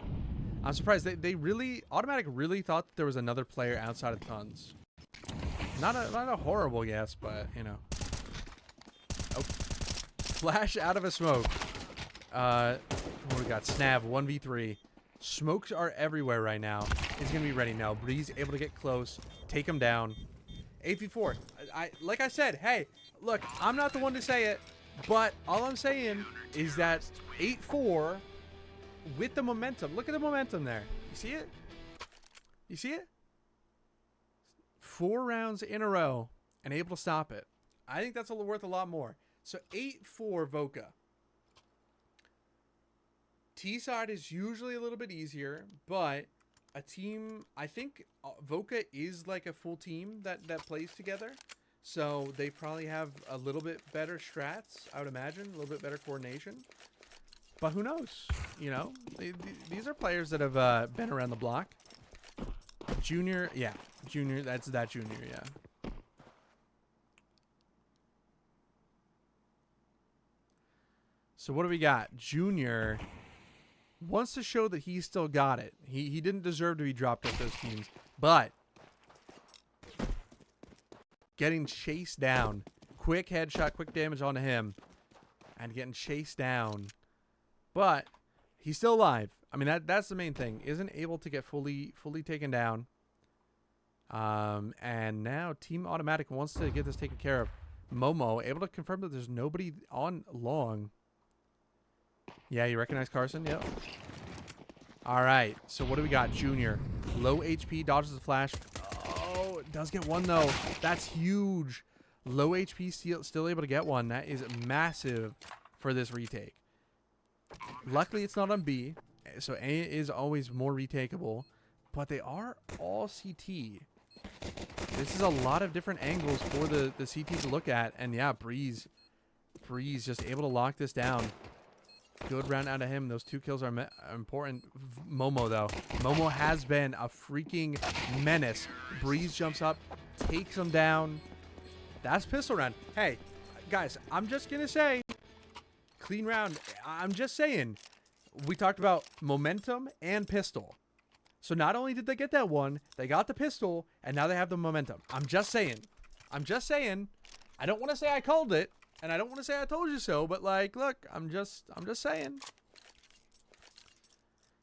I'm surprised they really Automatic really thought that there was another player outside of Tons. Not a horrible guess, but you know. Oh, flash out of a smoke. What do we got? Snav 1v3. Smokes are everywhere right now. He's gonna be ready now. Breeze able to get close, take him down. 8v4. Like I said, hey, look, I'm not the one to say it, but all I'm saying is that 8-4 with the momentum. Look at the momentum there. You see it? You see it? 4 rounds in a row and able to stop it. I think that's worth a lot more. So 8-4 Voka. T side is usually a little bit easier, but a team, I think Voka is like a full team that plays together. So they probably have a little bit better strats, I would imagine, a little bit better coordination. But who knows? You know, these are players that have been around the block. Junior, yeah. Junior, that's that Junior, yeah. So what do we got? Junior wants to show that he's still got it. He didn't deserve to be dropped off those teams. But getting chased down. Quick headshot, quick damage onto him. And getting chased down. But he's still alive. I mean, that's the main thing. Isn't able to get fully taken down. And now Team Automatic wants to get this taken care of. Momo able to confirm that there's nobody on long. Yeah, you recognize Carson? Yep. All right. So what do we got? Junior. Low HP, dodges the flash. Oh, it does get one, though. That's huge. Low HP, still able to get one. That is massive for this retake. Luckily, it's not on B. So A is always more retakeable. But they are all CT. This is a lot of different angles for the CT to look at. And yeah, Breeze just able to lock this down. Good round out of him. Those 2 kills are important. Momo, though. Momo has been a freaking menace. Breeze jumps up, takes him down. That's pistol round. Hey, guys, I'm just going to say, clean round. I'm just saying, we talked about momentum and pistol. So not only did they get that one, they got the pistol, and now they have the momentum. I'm just saying. I don't want to say I called it. And I don't want to say I told you so, but like, look, I'm just saying.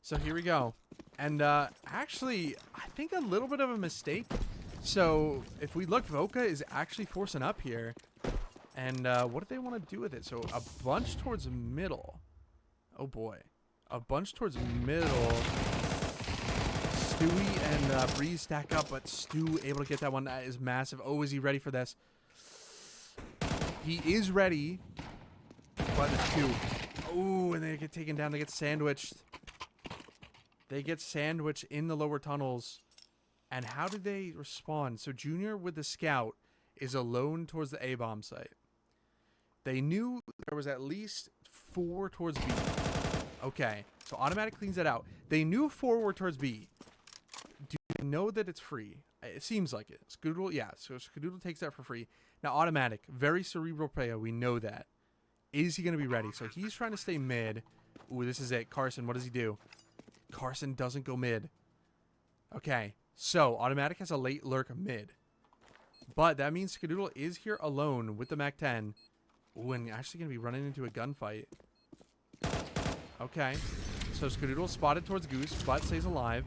So here we go. And actually, I think a little bit of a mistake. So if we look, Voka is actually forcing up here. And what do they want to do with it? So a bunch towards middle. Oh boy. A bunch towards middle. Stewie and Breeze stack up, but Stu able to get that one. That is massive. Oh, is he ready for this? He is ready, but it's 2. Oh, and they get taken down. They get sandwiched. They get sandwiched in the lower tunnels. And how do they respond? So Junior with the scout is alone towards the A-bomb site. They knew there was at least 4 towards B. Okay, so automatic cleans that out. They knew 4 were towards B. Do they know that it's free? It seems like it. Skadoodle, yeah, so Skadoodle takes that for free. Now, automatic, very cerebral player. We know that. Is he going to be ready? So he's trying to stay mid. Ooh, this is it. Carson, what does he do? Carson doesn't go mid. Okay, so automatic has a late lurk mid. But that means Skadoodle is here alone with the MAC-10. Ooh, and actually going to be running into a gunfight. Okay, so Skadoodle spotted towards Goose, but stays alive.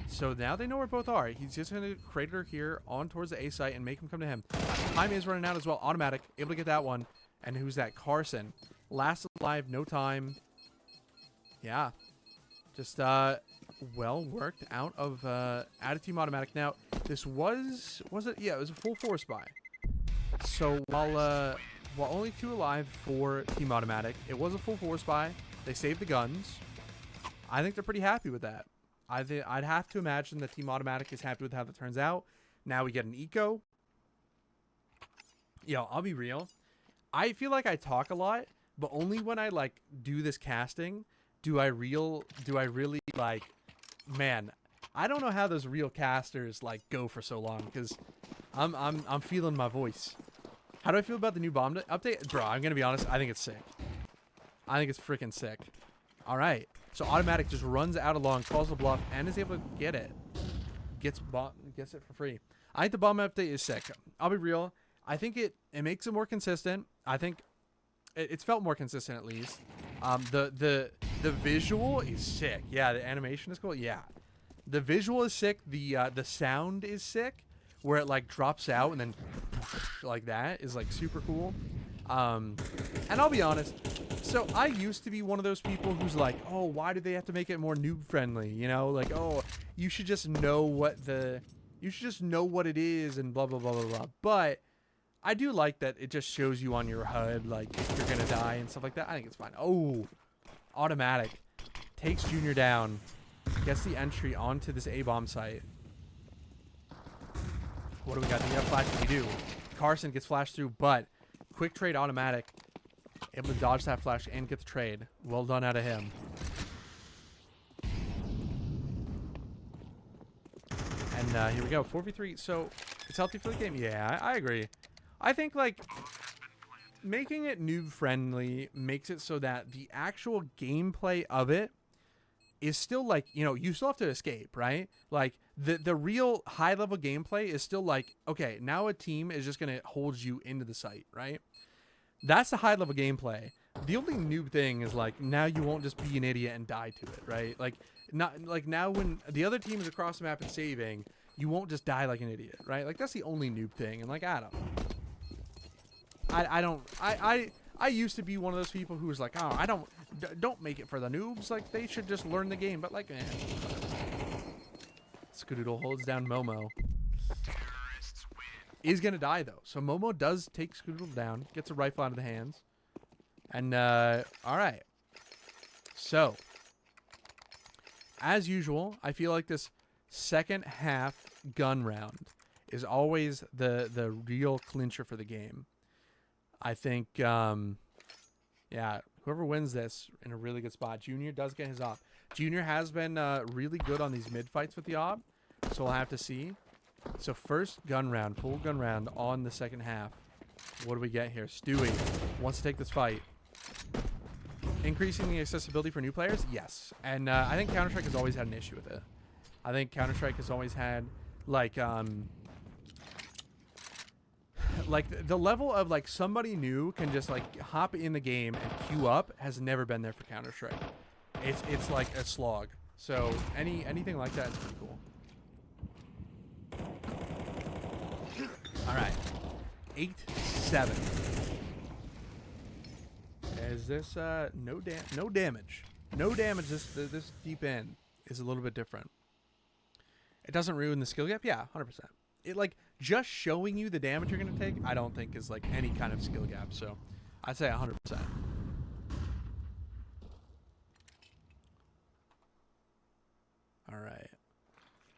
So now they know where both are. He's just going to crater here on towards the A site and make him come to him. Time is running out as well. Automatic. Able to get that one. And who's that? Carson. Last alive. No time. Yeah. Just well worked out of out of Team Automatic. Now, this was it? Yeah, it was a full force buy. So while only 2 alive for Team Automatic, it was a full force buy. They saved the guns. I think they're pretty happy with that. I'd have to imagine that Team Automatic is happy with how that turns out. Now we get an eco. Yo, I'll be real. I feel like I talk a lot, but only when I like do this casting do I really like, man, I don't know how those real casters like go for so long because I'm feeling my voice. How do I feel about the new bomb update? Bro, I'm gonna be honest, I think it's sick. I think it's freaking sick. All right. So automatic just runs out along, calls the bluff, and is able to get it. Gets it for free. I think the bomb update is sick. I'll be real. I think it makes it more consistent. I think it's felt more consistent at least. The visual is sick. Yeah, the animation is cool. Yeah, the visual is sick. The sound is sick, where it like drops out and then like that is like super cool. And I'll be honest. So I used to be one of those people who's like, oh, why do they have to make it more noob friendly? You know, like, oh, you should just know what it is and blah, blah, blah, blah, blah. But I do like that it just shows you on your HUD, like, if you're going to die and stuff like that. I think it's fine. Oh, automatic. Takes Junior down. Gets the entry onto this A-bomb site. What do we got? Do we have flash? We do. Carson gets flashed through, but quick trade automatic. Able to dodge that flash and get the trade. Well done out of him. And here we go. 4v3. So it's healthy for the game. Yeah, I agree. I think like making it noob friendly makes it so that the actual gameplay of it is still like, you know, you still have to escape, right? Like the real high level gameplay is still like, okay, now a team is just going to hold you into the site, right? That's the high level gameplay. The only noob thing is like now you won't just be an idiot and die to it, right? Like not like now when the other team is across the map and saving, you won't just die like an idiot, right? Like that's the only noob thing. And like I don't know. I used to be one of those people who was like, oh, don't make it for the noobs. Like, they should just learn the game. But like, Skadoodle holds down Momo. Is gonna die though. So Momo does take Skadoodle down, gets a rifle out of the hands, and all right. So, as usual, I feel like this second half gun round is always the real clincher for the game. I think, yeah, whoever wins this in a really good spot. Junior does get his op. Junior has been really good on these mid fights with the op, so we'll have to see. So first gun round, full gun round on the second half. What do we get here? Stewie wants to take this fight. Increasing the accessibility for new players? Yes. And I think Counter-Strike has always had an issue with it. I think Counter-Strike has always had, like the level of, like, somebody new can just, like, hop in the game and queue up has never been there for Counter-Strike. It's like a slog. So anything like that is pretty cool. All right. 8-7. Is this no damage? No damage. This deep end is a little bit different. It doesn't ruin the skill gap. Yeah, 100%. It, like, just showing you the damage you're gonna take, I don't think is like any kind of skill gap. So I'd say 100%. All right.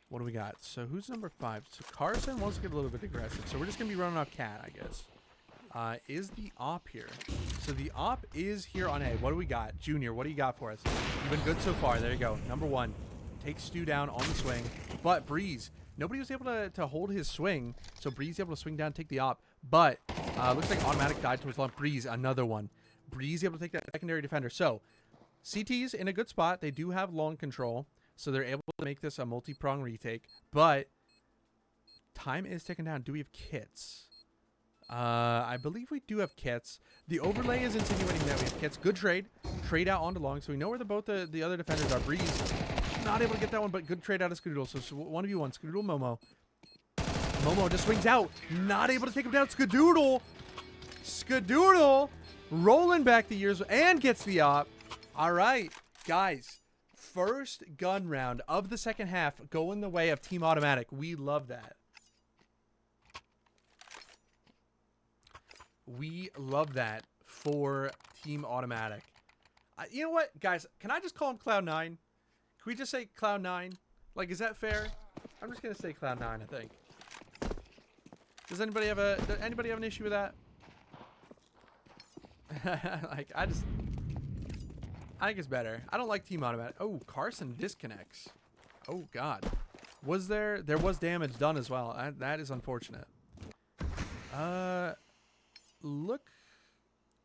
What do we got? So who's number 5? So Carson wants to get a little bit aggressive. So we're just going to be running off Cat, I guess. Is the op here? So the op is here on A. What do we got? Junior, what do you got for us? You've been good so far. There you go. Number 1. Take Stu down on the swing. But Breeze, nobody was able to hold his swing. So Breeze able to swing down and take the op. But looks like Automatic died towards long. Breeze, another one. Breeze able to take that secondary defender. So CT's in a good spot. They do have long control. So they're able to make this a multi-prong retake. But time is ticking down. Do we have kits? I believe we do have kits. The overlay is insinuating that we have kits. Good trade. Trade out onto long. So we know where both the other defenders are. Breeze, not able to get that one, but good trade out of Skadoodle. So 1v1. Skadoodle, Momo. Momo just swings out. Not able to take him down. Skadoodle. Skadoodle rolling back the years and gets the op. All right, guys. First gun round of the second half going the way of Team Automatic. We love that. We love that for Team Automatic. You know what, guys? Can I just call him Cloud9? Can we just say Cloud9? Like, is that fair? I'm just gonna say Cloud9. I think. Does anybody have an issue with that? Like, I think it's better. I don't like Team Automatic. Oh, Carson disconnects. Oh God, there was damage done as well. That is unfortunate. Look,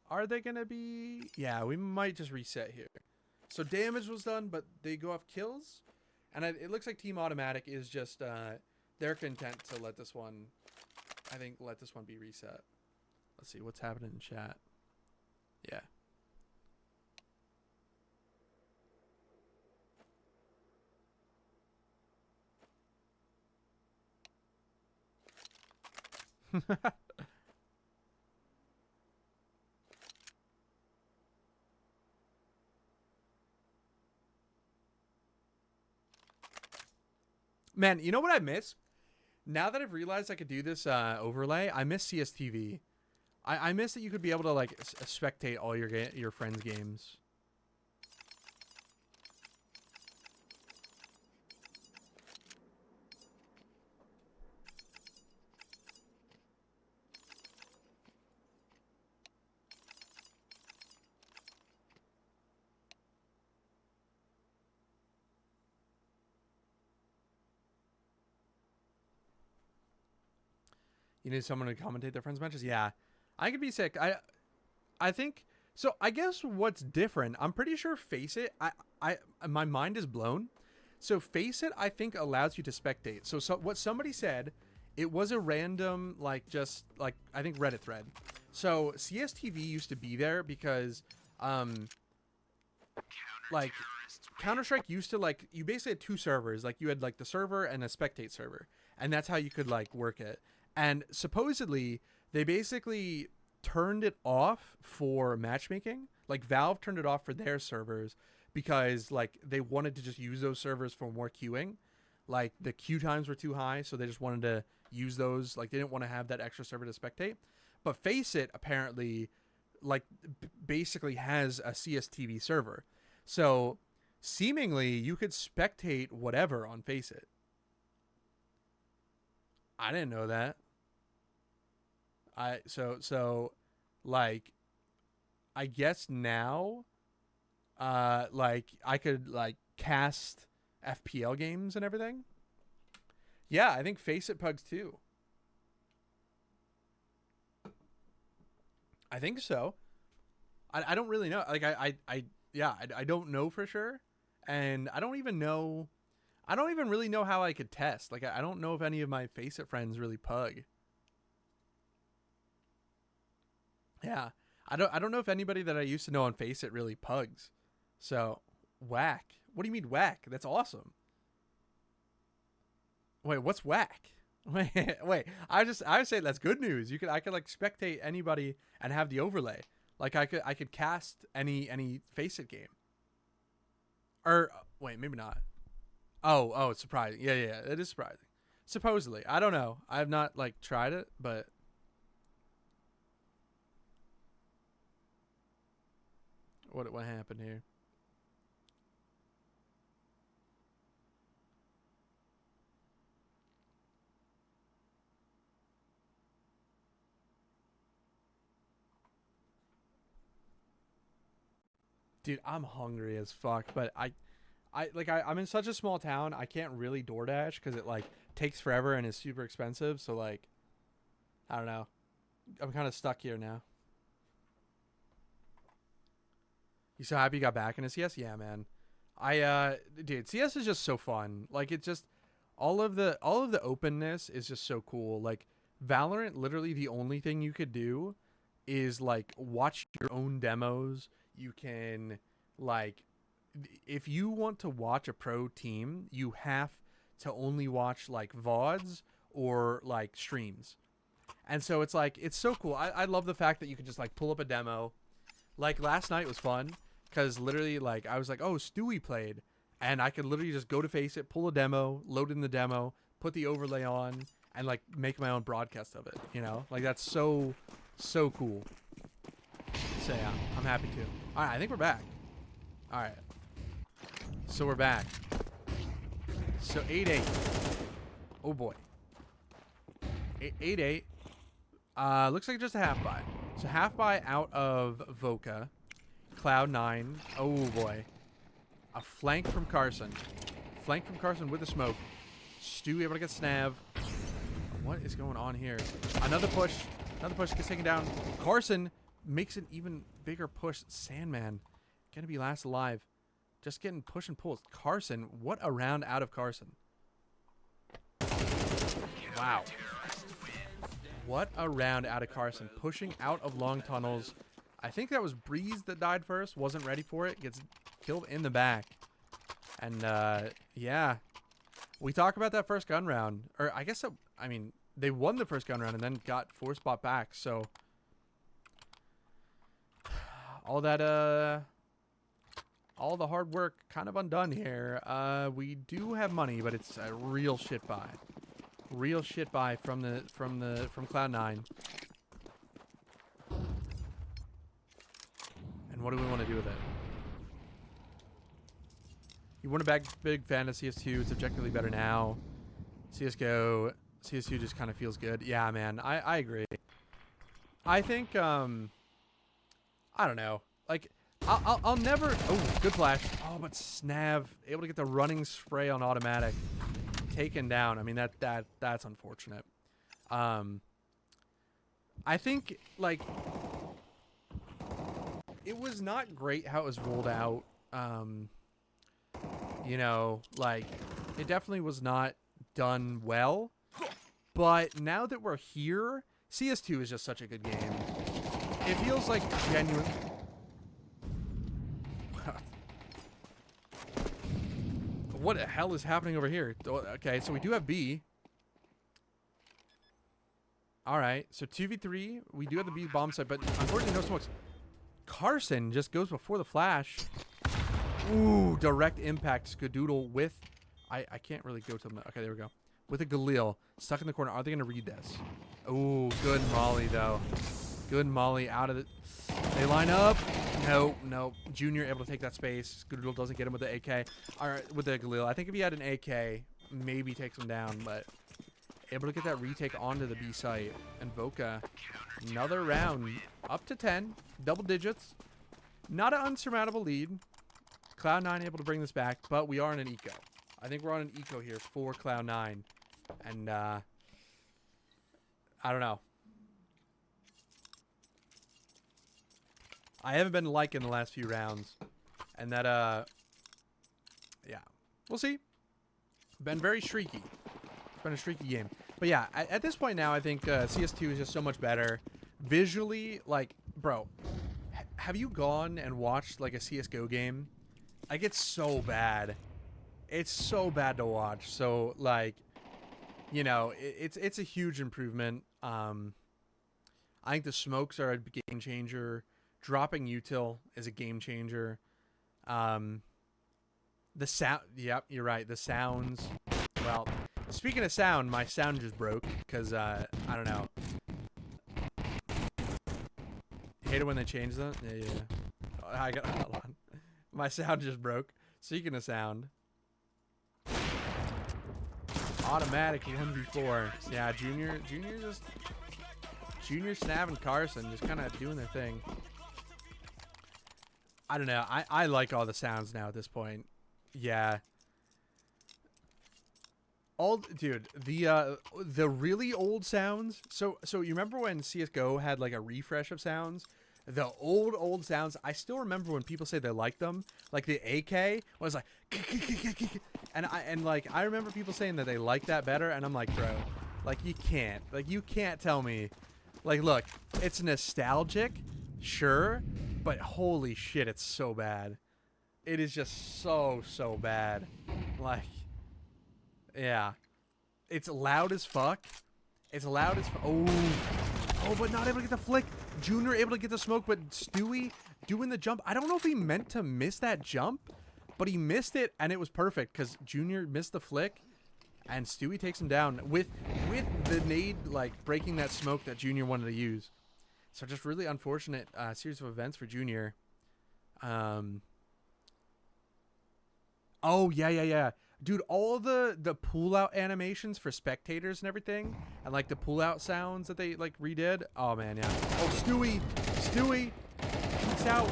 are they gonna be? Yeah, we might just reset here. So damage was done, but they go off kills, and it looks like Team Automatic is just they're content to let this one. I think let this one be reset. Let's see what's happening in chat. Yeah. Man, you know what I miss? Now that I've realized I could do this overlay, I miss CSTV. I miss that you could be able to like spectate all your friends' games. You need someone to commentate their friends' matches? Yeah. I could be sick. I think so. I guess what's different, I'm pretty sure Face It, my mind is blown. So Face It, I think, allows you to spectate. So what somebody said, it was a random, like, just like, I think Reddit thread. So CSTV used to be there because like Counter-Strike used to, like, you basically had two servers. Like, you had like the server and a spectate server, and that's how you could like work it. And supposedly they basically turned it off for matchmaking. Like Valve turned it off for their servers because like they wanted to just use those servers for more queuing. Like the queue times were too high, so they just wanted to use those. Like they didn't want to have that extra server to spectate. But Face It apparently like basically has a CSTV server. So seemingly you could spectate whatever on Face It. I didn't know that. So like I guess now like I could like cast FPL games and everything. Yeah, I think Face It pugs too. I think so. I don't really know. Like I don't know for sure. And I don't even really know how I could test. Like I don't know if any of my Face It friends really pug. Yeah. I don't know if anybody that I used to know on Face It really pugs. So, whack. What do you mean whack? That's awesome. Wait, what's whack? Wait. I would say that's good news. I could like spectate anybody and have the overlay. Like I could cast any Face It game. Or wait, maybe not. Oh, it's surprising. Yeah, it is surprising. Supposedly. I don't know. I've not like tried it, but what happened here? Dude, I'm hungry as fuck, but I'm in such a small town, I can't really DoorDash because it like takes forever and is super expensive. So like, I don't know. I'm kind of stuck here now. You so happy you got back into CS? Yeah, man. Dude, CS is just so fun. Like it just all of the openness is just so cool. Like Valorant, literally the only thing you could do is like watch your own demos. You can like, if you want to watch a pro team, you have to only watch like VODs or like streams. And so it's like, it's so cool. I love the fact that you can just like pull up a demo. Like last night was fun because literally like I was like, oh, Stewie played. And I could literally just go to Face It, pull a demo, load in the demo, put the overlay on, and like make my own broadcast of it. You know, like that's so cool. So yeah, I'm happy to. All right, I think we're back. All right. So we're back. So 8-8. Oh boy. 8-8. Looks like just a half buy. So half buy out of Voca. Cloud9. Oh boy. A flank from Carson. Flank from Carson with the smoke. Stu able to get Snav. What is going on here? Another push. Another push gets taken down. Carson makes an even bigger push. Sandman gonna be last alive. Just getting push and pulls. Carson, what a round out of Carson. Wow. What a round out of Carson. Pushing out of long tunnels. I think that was Breeze that died first. Wasn't ready for it. Gets killed in the back. And, yeah. We talk about that first gun round. Or, I guess, I mean, they won the first gun round and then got 4 spot back. So, all that, all the hard work kind of undone here. We do have money, but it's a real shit buy. Real shit buy from Cloud9. And what do we want to do with it? You weren't a big fan of CS2. It's objectively better now. CS2 just kind of feels good. Yeah, man. I agree. I think, I don't know. Like, I'll never... Oh, good flash. Oh, but Snav able to get the running spray on automatic. Taken down. I mean, that's unfortunate. I think, like... It was not great how it was rolled out. You know, like, it definitely was not done well. But now that we're here, CS2 is just such a good game. It feels like genuine... What the hell is happening over here? Okay, so we do have B. All right, so 2v3. We do have the B bomb site, but unfortunately no smokes. Carson just goes before the flash. Ooh, direct impact. Skadoodle with... I can't really go to them. Okay, there we go. With a Galil stuck in the corner. Are they going to read this? Ooh, good molly, though. Good molly out of the... They line up. No. Junior able to take that space. Skadoodle doesn't get him with the AK. All right, with the Galil. I think if he had an AK, maybe takes him down, but... Able to get that retake onto the B site. And Voka, another round. Up to 10. Double digits. Not an unsurmountable lead. Cloud9 able to bring this back, but we are in an eco. I think we're on an eco here for Cloud9. And, I don't know. I haven't been liking the last few rounds. And that, yeah. We'll see. Been very streaky. It's been a streaky game. But yeah, at this point now, I think CS2 is just so much better. Visually, like, bro, have you gone and watched, like, a CSGO game? Like, it's so bad. It's so bad to watch. So, like, you know, it's a huge improvement. I think the smokes are a game changer. Dropping util is a game changer. The sound, yep, you're right. The sounds, well, speaking of sound, my sound just broke because, I don't know. Hate it when they change that. Yeah. Hold on. My sound just broke. Speaking of sound. Automatic 1v4. Yeah, Junior, Snav, and Carson just kind of doing their thing. I don't know. I like all the sounds now at this point. Yeah. Dude, the really old sounds. So you remember when CS:GO had like a refresh of sounds? The old sounds. I still remember when people say they like them. Like the AK was like, and I remember people saying that they like that better, and I'm like, bro, like you can't tell me, like, look, it's nostalgic, sure, but holy shit, it's so bad. It is just so bad. Like, yeah, it's loud as fuck. It's loud as oh, but not able to get the flick. Junior able to get the smoke, but Stewie doing the jump. I don't know if he meant to miss that jump, but he missed it, and it was perfect because Junior missed the flick, and Stewie takes him down with the nade, like, breaking that smoke that Junior wanted to use. So just really unfortunate series of events for Junior. Oh, yeah. Dude, all the pull-out animations for spectators and everything, and, like, the pull-out sounds that they, like, redid. Oh, man, yeah. Oh, Stewie, peeks out.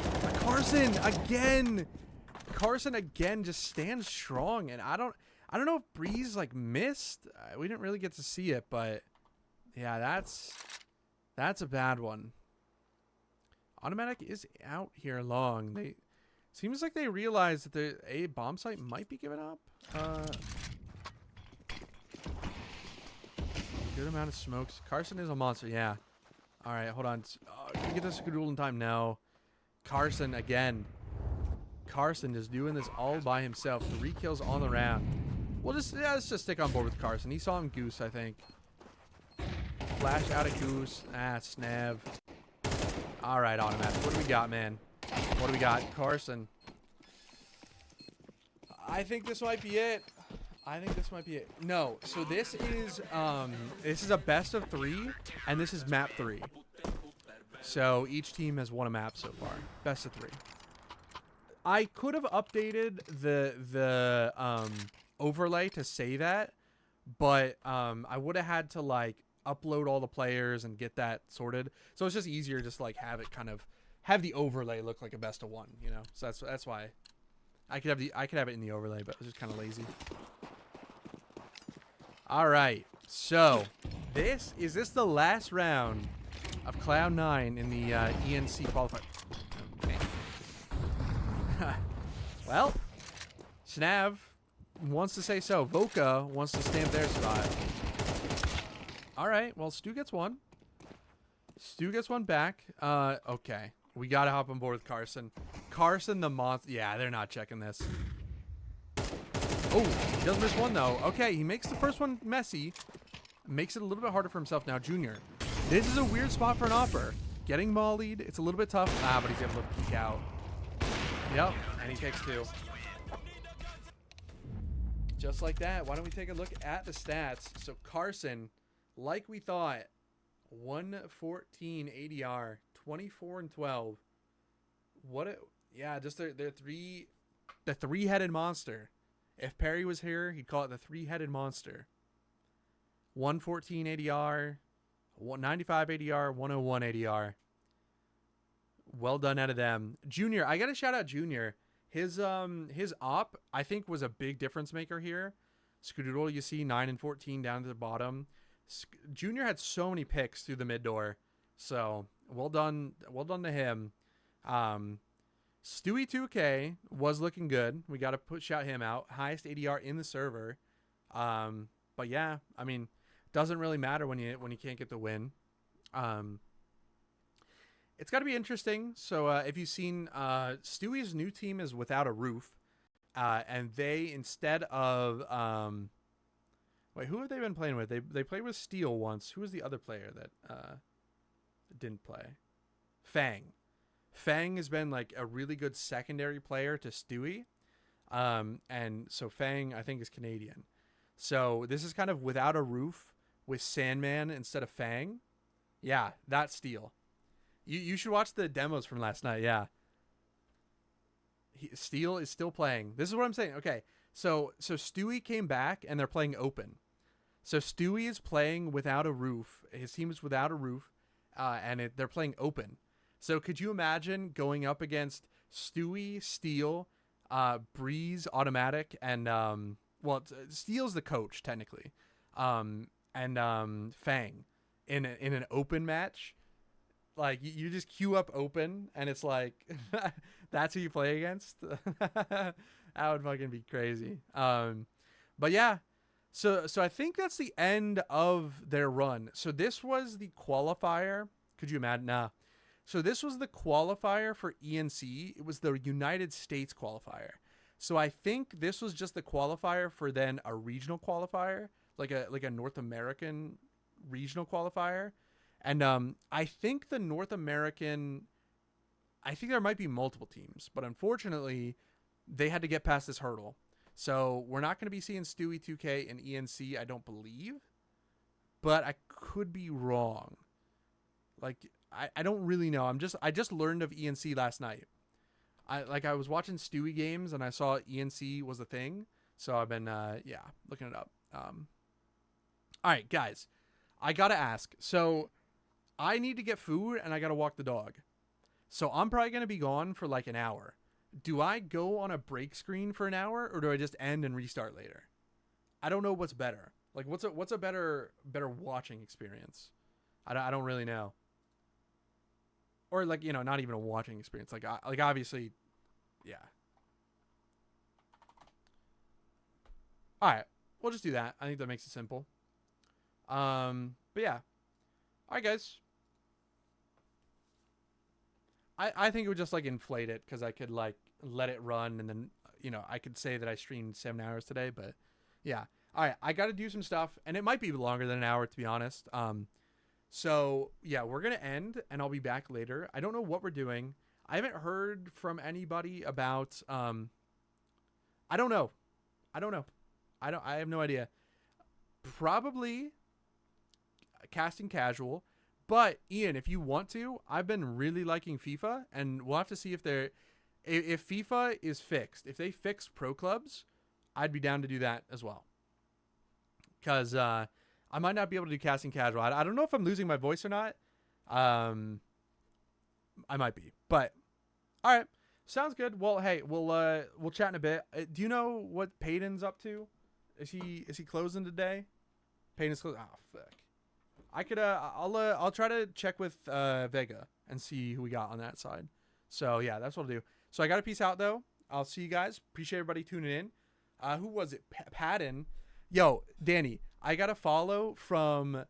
Carson again just stands strong, and I don't know if Breeze, like, missed. We didn't really get to see it, but, yeah, that's a bad one. Automatic is out here long. Seems like they realized that a bomb site might be giving up. Good amount of smokes. Carson is a monster, yeah. All right, hold on. Can we get this Skadoodle in time? No. Carson again. Carson just doing this all by himself. 3 kills on the round. Let's just stick on board with Carson. He saw him goose, I think. Flash out of goose. Snav. All right, automatic. What do we got, man? What do we got? Carson. I think this might be it. No, so this is a best of 3, and this is map 3. So each team has won a map so far. Best of 3. I could have updated the overlay to say that, but I would have had to, like, upload all the players and get that sorted. So it's just easier just, like, have it kind of have the overlay look like a best of 1, you know. So that's why I could have it in the overlay, but I was just kind of lazy. All right, so is this the last round of Cloud9 in the ENC qualifier? Okay. Well, Snav wants to say so. Voka wants to stamp their spot. All right, well, Stu gets one. Stu gets one back. Okay. We got to hop on board with Carson. Carson the monster. Yeah, they're not checking this. Oh, he does miss one, though. Okay, he makes the first one messy. Makes it a little bit harder for himself now. Junior This is a weird spot for an opper. Getting mollied, it's a little bit tough. But he's able to peek out. Yep, and he takes 2. Just like that. Why don't we take a look at the stats? So Carson, like we thought, 114 ADR, 24 and 12. Yeah, just the three-headed monster. If Perry was here, he'd call it the three-headed monster. 114 ADR, 95 ADR, 101 ADR. Well done out of them. Junior, I gotta shout out Junior. His op, I think, was a big difference maker here. Scoodoodle, you see 9 and 14 down to the bottom. Junior had so many picks through the mid door. So well done to him. Stewie 2K was looking good. We got to shout him out. Highest ADR in the server. But yeah, I mean, doesn't really matter when you can't get the win. It's got to be interesting. So if you've seen, Stewie's new team is Without a Roof, and they, instead of wait, who have they been playing with? They played with Steel once. Who was the other player that didn't play? Fang. Fang has been like a really good secondary player to Stewie. And so Fang, I think, is Canadian. So this is kind of Without a Roof with Sandman instead of Fang. Yeah, that's Steel. You should watch the demos from last night. Yeah. Steel is still playing. This is what I'm saying. Okay. So Stewie came back and they're playing open. So Stewie is playing Without a Roof. His team is Without a Roof. And they're playing open. So could you imagine going up against Stewie, Steel, Breeze, Automatic, and Steel's the coach technically, and Fang in an open match? Like you just queue up open, and it's like that's who you play against. That would fucking be crazy. But yeah, so I think that's the end of their run. So this was the qualifier. Could you imagine? Nah. So this was the qualifier for ENC. It was the United States qualifier. So I think this was just the qualifier for then a regional qualifier, like a North American regional qualifier. And I think the North American, I think there might be multiple teams, but unfortunately they had to get past this hurdle. So we're not going to be seeing Stewie 2K and ENC, I don't believe, but I could be wrong. Like, I don't really know. I just learned of ENC last night. I was watching Stewie games and I saw ENC was a thing. So I've been, looking it up. All right, guys, I got to ask. So I need to get food and I got to walk the dog. So I'm probably going to be gone for like an hour. Do I go on a break screen for an hour or do I just end and restart later? I don't know what's better. Like what's a better watching experience? I don't really know. Or like, not even a watching experience. Like obviously, yeah. All right, we'll just do that. I think that makes it simple. But yeah. All right, guys. I think it would just like inflate it because I could like let it run and then, I could say that I streamed 7 hours today, but yeah. All right, I got to do some stuff and it might be longer than an hour to be honest. So yeah, we're going to end and I'll be back later. I don't know what we're doing. I haven't heard from anybody about, I don't know. I have no idea. Probably casting casual, but Ian, if you want to, I've been really liking FIFA and we'll have to see if if FIFA is fixed, if they fix pro clubs, I'd be down to do that as well. Cause, I might not be able to do casting casual. I don't know if I'm losing my voice or not. I might be, but all right. Sounds good. Well, hey, we'll chat in a bit. Do you know what Payton's up to? Is he closing today? Payton's closing. Oh, fuck. I could, I'll try to check with, Vega and see who we got on that side. So yeah, that's what I'll do. So I got to peace out though. I'll see you guys. Appreciate everybody tuning in. Who was it? Patton. Yo, Danny. I got a follow from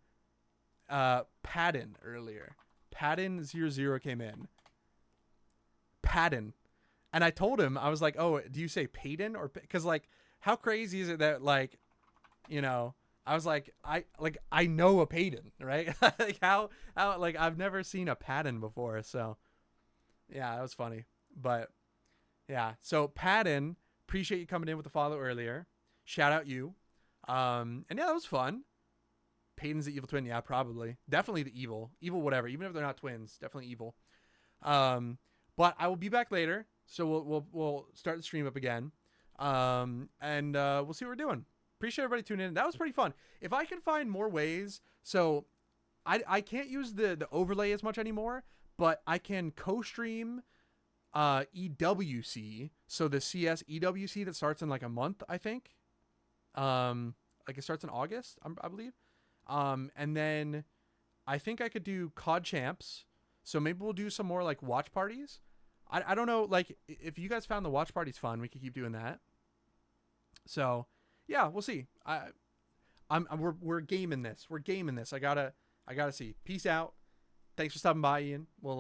Patton earlier. Patton00 came in. Patton. And I told him, I was like, oh, do you say Payton? Or because, like, how crazy is it that, like, I was like, I know a Payton, right? Like how like I've never seen a Patton before, so yeah, that was funny. But yeah, so Patton, appreciate you coming in with the follow earlier. Shout out you. And yeah, that was fun. Payton's the evil twin, yeah, probably. Definitely the evil. Evil whatever, even if they're not twins, definitely evil. But I will be back later, so we'll start the stream up again. And we'll see what we're doing. Appreciate everybody tuning in. That was pretty fun. If I can find more ways, so I can't use the overlay as much anymore, but I can co-stream EWC, so the CS EWC that starts in like a month, I think. Like it starts in August, I believe. And then I think I could do COD Champs. So maybe we'll do some more like watch parties. I don't know, like if you guys found the watch parties fun, we could keep doing that. So yeah, we'll see. We're gaming this. We're gaming this. I gotta see. Peace out. Thanks for stopping by, Ian. We'll